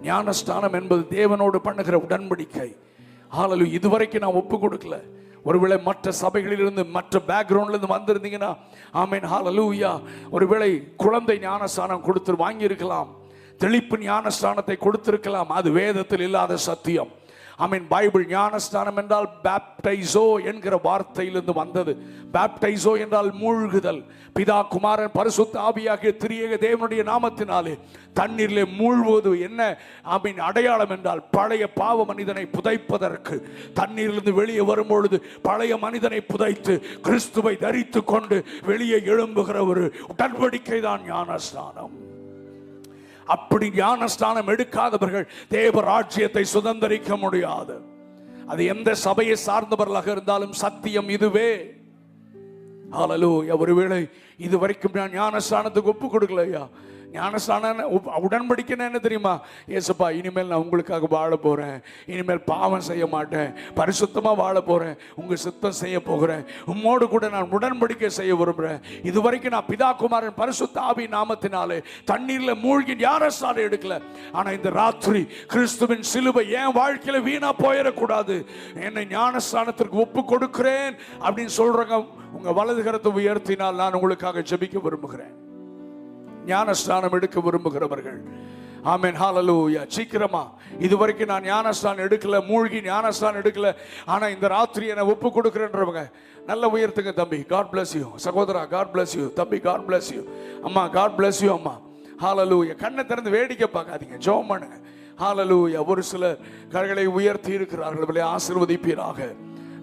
ஞானஸ்தானம் என்பது தேவனோடு பண்ணுகிற உடன்படிக்கை. ஹல்லேலூயா. இதுவரைக்கும் நான் ஒப்பு கொடுக்கல. ஒருவேளை மற்ற சபைகளிலிருந்து, மற்ற பேக்ரவுண்ட்ல இருந்து வந்திருந்தீங்கன்னா ஆமென் ஹல்லேலூயா. ஒருவேளை குழந்தை ஞானஸ்தானம் கொடுத்து வாங்கியிருக்கலாம், தெளிப்பு ஞானஸ்தானத்தை கொடுத்திருக்கலாம். அது வேதத்தில் இல்லாத சத்தியம். ஆமென். பைபிள் ஞானஸ்தானம் என்றால் பேப்டைசோ என்கிற வார்த்தையிலிருந்து வந்தது. பேப்டைசோ என்றால் மூழ்குதல். பிதா, குமாரன், பரிசுத்த ஆவியாகிய திரியேக தேவனுடைய நாமத்தினாலே தண்ணீரிலே மூழ்குவது என்ன ஆமென் அடையாளம் என்றால் பழைய பாவ மனிதனை புதைப்பதற்கு. தண்ணீரிலிருந்து வெளியே வரும்பொழுது பழைய மனிதனை புதைத்து கிறிஸ்துவை தரித்து கொண்டு வெளியே எழும்புகிற ஒரு உடன்படிக்கை தான் ஞானஸ்தானம். அப்படி ஞானஸ்தானம் எடுக்காதவர்கள் தேவ ராஜ்யத்தை சுதந்தரிக்க முடியாது. அது எந்த சபையை சார்ந்தவர்களாக இருந்தாலும் சத்தியம் இதுவே. ஹல்லேலூயா. ஒருவேளை இதுவரைக்கும் நான் ஞானஸ்தானத்துக்கு ஒப்பு கொடுக்கலையா, ஞானஸ்நான உடன்படிக்கைன்னா என்ன தெரியுமா? ஏசப்பா, இனிமேல் நான் உங்களுக்காக வாழ போறேன், இனிமேல் பாவம் செய்ய மாட்டேன், பரிசுத்தமா வாழ போறேன், உங்க சித்தம் செய்ய போகிறேன், உம்மோடு கூட நான் உடன்படிக்கை செய்ய விரும்புறேன். இதுவரைக்கும் நான் பிதா குமாரன் பரிசுத்த ஆவி நாமத்தினாலே தண்ணீர்ல மூழ்கி ஞானஸ்நானம் எடுக்கல. ஆனா இந்த ராத்திரி கிறிஸ்துவின் சிலுவை என் வாழ்க்கையில வீணா போயிடக்கூடாது, என்னை ஞானஸ்நானத்திற்கு ஒப்பு கொடுக்கிறேன் அப்படின்னு சொல்றவங்க உங்க வலது கரத்தை உயர்த்தினால் நான் உங்களுக்காக ஜெபிக்க விரும்புகிறேன். ஞானஸ்நானம் எடுக்க விரும்புகிறவர்கள் ஆமென், ஹல்லேலூயா. சீக்கிரமா, இதுவரைக்கும் நான் ஞானஸ்நானம் எடுக்கல, மூழ்கி ஞானஸ்நானம் எடுக்கல, ஆனா இந்த ராத்திரி என்னை ஒப்பு கொடுக்கிறேன்றவங்க நல்ல உயர்த்துங்க. தம்பி, காட் பிளஸ் யூ. சகோதரா, காட் பிளஸ் யூ. தம்பி, காட் பிளஸ் யூ. அம்மா, காட் பிளஸ் யூ. அம்மா, ஹல்லேலூயா. கண்ணை திறந்து வேடிக்கை பார்க்காதீங்க, ஜெபம் பண்ணுங்க. ஹல்லேலூயா. ஒரு சிலர் கரங்களை உயர்த்தி இருக்கிறார்கள், அவர்களை ஆசீர்வதிப்பீராக.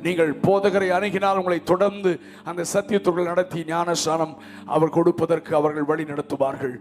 நீங்கள் போதகரை அணுகினால் உங்களை தொடர்ந்து அந்த சத்தியத்துக்குள் நடத்தி ஞானஸ்நானம் அவர் கொடுப்பதற்கு அவர்கள் வழி நடத்துவார்கள்.